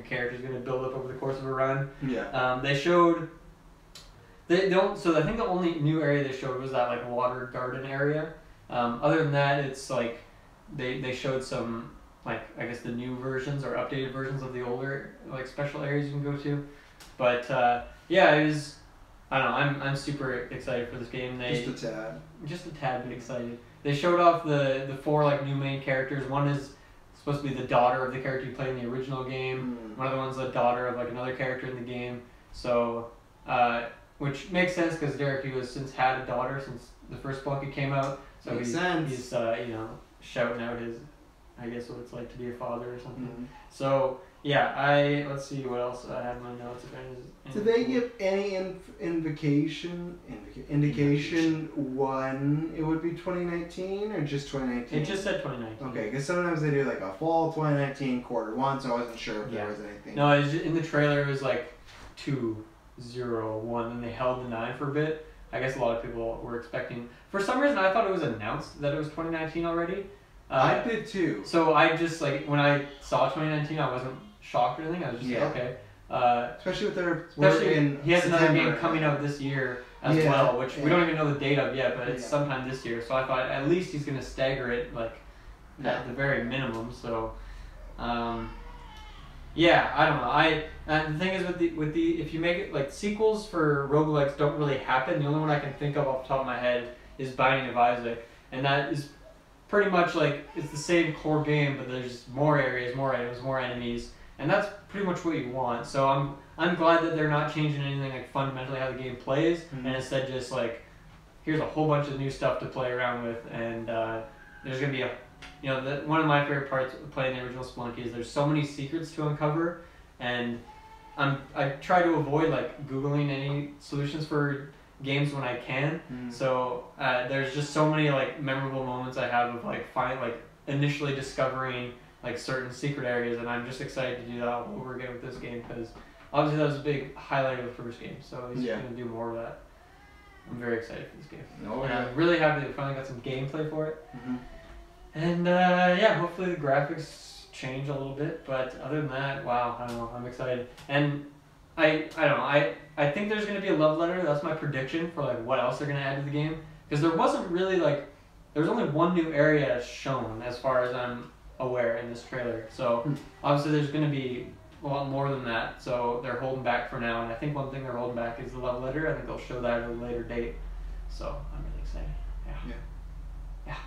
character's gonna build up over the course of a run. Yeah. They showed. So I think the only new area they showed was that water garden area. Other than that, it's they showed some I guess the new versions or updated versions of the older special areas you can go to, but yeah, it was. I don't know. I'm super excited for this game. Just a tad bit excited. They showed off the 4 new main characters. One is supposed to be the daughter of the character you played in the original game. One of the one's the daughter of another character in the game. So which makes sense because Derek has since had a daughter since the first Spelunky came out. So he's shouting out his, I guess, what it's like to be a father or something. So yeah, let's see what else I have in my notes. Did they give any indication when it would be 2019 or just 2019? It just said 2019. Okay, because sometimes they do a fall 2019 quarter 1, so I wasn't sure if there was anything. No, in the trailer it was 201, and they held the 9 for a bit. I guess a lot of people were expecting. For some reason, I thought it was announced that it was 2019 already. I did too. So I just when I saw 2019, I wasn't shocked or anything. I was just okay. Especially with their he has another game coming out this year as well, which we don't even know the date of yet, but it's sometime this year. So I thought at least he's gonna stagger it at the very minimum. So. Yeah, I don't know. And the thing is with the if you make it sequels for roguelikes don't really happen. The only one I can think of off the top of my head is Binding of Isaac, and that is pretty much it's the same core game, but there's more areas, more items, more enemies, and that's pretty much what you want. So I'm glad that they're not changing anything fundamentally how the game plays, and instead just here's a whole bunch of new stuff to play around with, and there's gonna be one of my favorite parts of playing the original Spelunky is there's so many secrets to uncover, and I try to avoid Googling any solutions for games when I can. So there's just so many memorable moments I have of initially discovering certain secret areas, and I'm just excited to do that all over again with this game because obviously that was a big highlight of the first game. So he's gonna do more of that. I'm very excited for this game. And I'm really happy that we finally got some gameplay for it. And hopefully the graphics change a little bit, but other than that, wow, I don't know, I'm excited. And I don't know, I think there's going to be a love letter. That's my prediction for what else they're going to add to the game, because there wasn't really there's only one new area shown as far as I'm aware in this trailer. So obviously there's going to be a lot more than that. So they're holding back for now. And I think one thing they're holding back is the love letter. I think they'll show that at a later date. So I'm really excited. Yeah.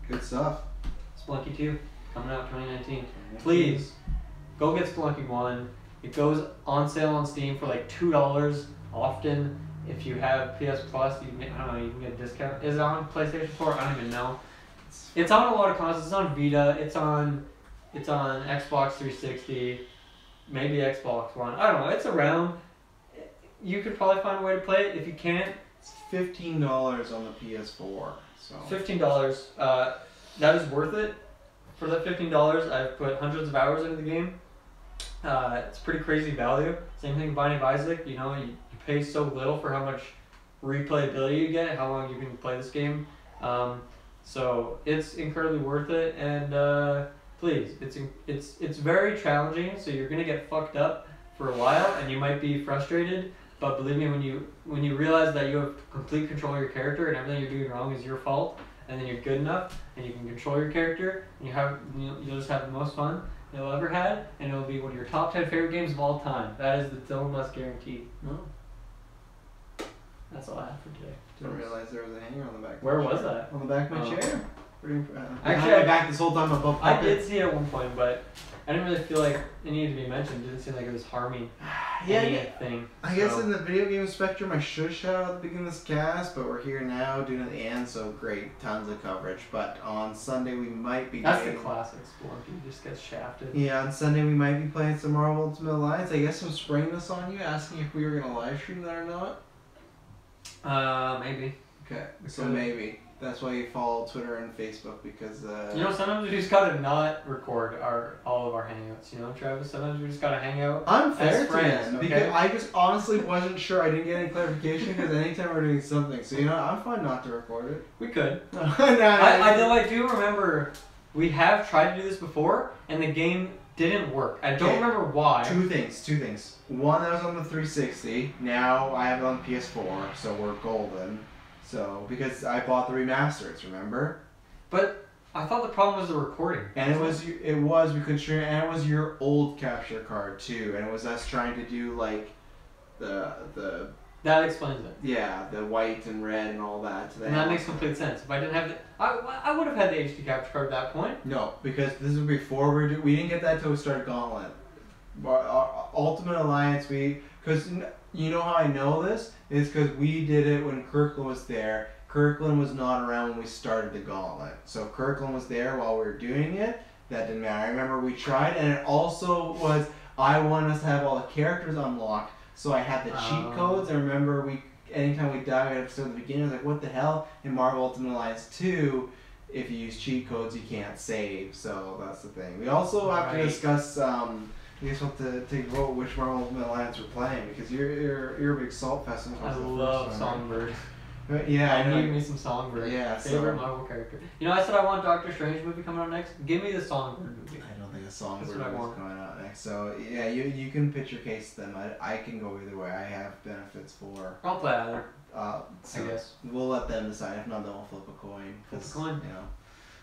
Good stuff. Spelunky 2 coming out 2019. Please go get Spelunky 1. It goes on sale on Steam for like $2 often. If you have PS Plus, you can, I don't know, you can get a discount. Is it on PlayStation 4? I don't even know. It's on a lot of consoles. It's on Vita. It's on Xbox 360. Maybe Xbox One. I don't know. It's around. You could probably find a way to play it. If you can't, It's $15 on the PS4. So $15. That is worth it. For that $15, I've put hundreds of hours into the game. It's pretty crazy value. Same thing with Binding of Isaac. You know, you pay so little for how much replayability you get, how long you can play this game. So it's incredibly worth it. And please, it's very challenging. So you're gonna get fucked up for a while, and you might be frustrated. But believe me, when you realize that you have complete control of your character and everything you're doing wrong is your fault, and then you're good enough and you can control your character, and you'll just have the most fun you'll ever had, and it'll be one of your top 10 favorite games of all time. That is the Dylan Musk guarantee. No. That's all I have for today. Didn't realize there was a hanger on the back. Where was that? On the back of my chair. Actually, I back this whole time above. I did see it at one point, but I didn't really feel like it needed to be mentioned. It didn't seem like it was harming anything. I guess in the video game spectrum, I should shout out at the beginning of this cast, but we're here now doing it at the end, so great, tons of coverage. But on Sunday we might be. That's the classic Spelunky. Just gets shafted. Yeah, on Sunday we might be playing some Marvel Ultimate Alliance. I guess I'm spraying this on you, asking if we were gonna live stream that or not. Maybe. Okay, so maybe. That's why you follow Twitter and Facebook, because you know, sometimes we just gotta not record all of our hangouts. You know, Travis. Sometimes we just gotta hang out. I'm fair to friends, them, okay? because I just honestly wasn't sure. I didn't get any clarification, because anytime we're doing something, so you know, I'm fine not to record it. We could. I do remember we have tried to do this before, and the game didn't work. I don't remember why. Two things. One, that was on the 360. Now I have it on PS4, so we're golden. So, because I bought the remasters, remember? But I thought the problem was the recording. And we could stream, and it was your old capture card too, and it was us trying to do like the that explains it. Yeah, the white and red and all that. And that makes complete sense. If I didn't have I would have had the HD capture card at that point. No, because this was before we didn't get that until we started Gauntlet. Our Ultimate Alliance, because you know how I know this is because we did it when Kirkland was there. Kirkland was not around when we started the Gauntlet, so if Kirkland was there while we were doing it. That didn't matter. I remember we tried, and it also was I wanted us to have all the characters unlocked, so I had the cheat codes. I remember anytime we died, we had to start at the beginning. I was like, what the hell? In Marvel Ultimate Alliance 2, if you use cheat codes, you can't save. So that's the thing. We also have to discuss. I guess we'll have to vote which Marvel Ultimate Alliance we're playing, because you're a big Salt Fest. I love Songbird. Yeah, I know. Give me some Songbird. Yeah, favorite Marvel character. You know, I said I want Doctor Strange movie coming out next. Give me the Songbird movie. I don't think a Songbird movie is coming out next. So yeah, you can pitch your case to them. I can go either way. I have benefits for. I'll play either. So I guess we'll let them decide. If not, then we'll flip a coin. Flip a coin. You know.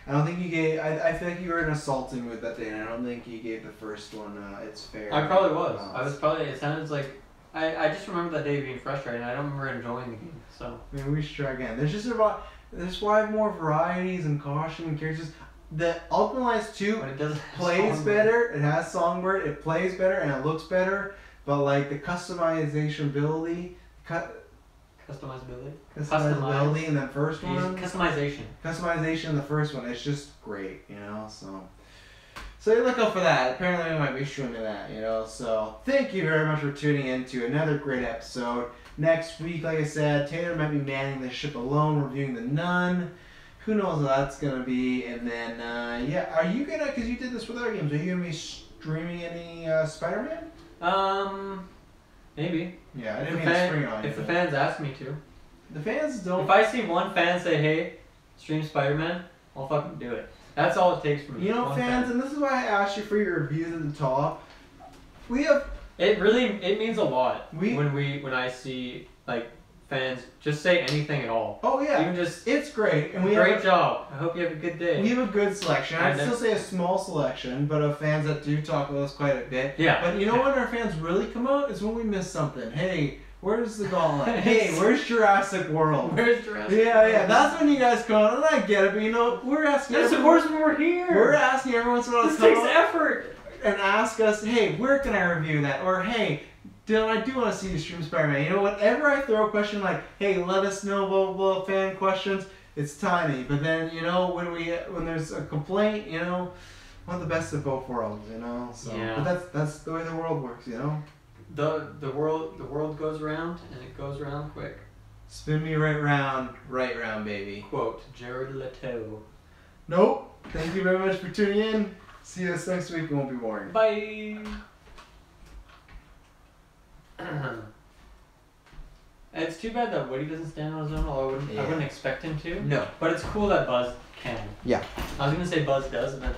I don't think you gave. I feel like you were in a salty mood that day, and I don't think you gave the first one. It's fair. I probably was. I was probably. It sounds like. I just remember that day being frustrating. I don't remember enjoying the game. So maybe we should try again. There's why more varieties and caution and characters. The Ultimate Alliance 2 plays better. It has Songbird. It plays better and it looks better. But like the customizability in the first one. Customization in the first one. It's just great, you know. So you look out for that. Apparently we might be streaming that, you know. So thank you very much for tuning in to another great episode. Next week, like I said, Taylor might be manning the ship alone, reviewing The Nun. Who knows what that's going to be. And then, are you going to, because you did this with other games, are you going to be streaming any Spider-Man? Maybe. Yeah, I didn't mean to spring on you. If the fans ask me to. The fans don't. If I see one fan say, hey, stream Spider-Man, I'll fucking do it. That's all it takes for me. You know, fans, and this is why I asked you for your reviews at the top. It means a lot when I see like fans, just say anything at all. Oh yeah, Even just it's great, and great job. I hope you have a good day. We have a good selection. I'd And still say a small selection, but of fans that do talk about us quite a bit. Yeah. But you know when our fans really come out is when we miss something. Hey, where's the gauntlet? Hey, where's Jurassic World? Where's Jurassic Yeah, World? yeah. That's when you guys come out, and I get it, but you know, we're asking. Yes, of course when we're here. We're asking every once in a while This to come takes out effort. and ask us, hey, where can I review that? Or hey, I do want to see you stream Spider-Man. You know, whenever I throw a question like, hey, let us know, blah, blah, blah, fan questions, it's tiny. But then, you know, when there's a complaint, you know, I want the best of both worlds, you know? So, Yeah. But that's the way the world works, you know? The world goes round, and it goes round quick. Spin me right round, baby. Quote, Jared Leto. Nope. Thank you very much for tuning in. See us next week. It won't be boring. Bye. It's too bad that Woody doesn't stand on his own, although I wouldn't expect him to. No. But it's cool that Buzz can. Yeah. I was gonna say Buzz does, but then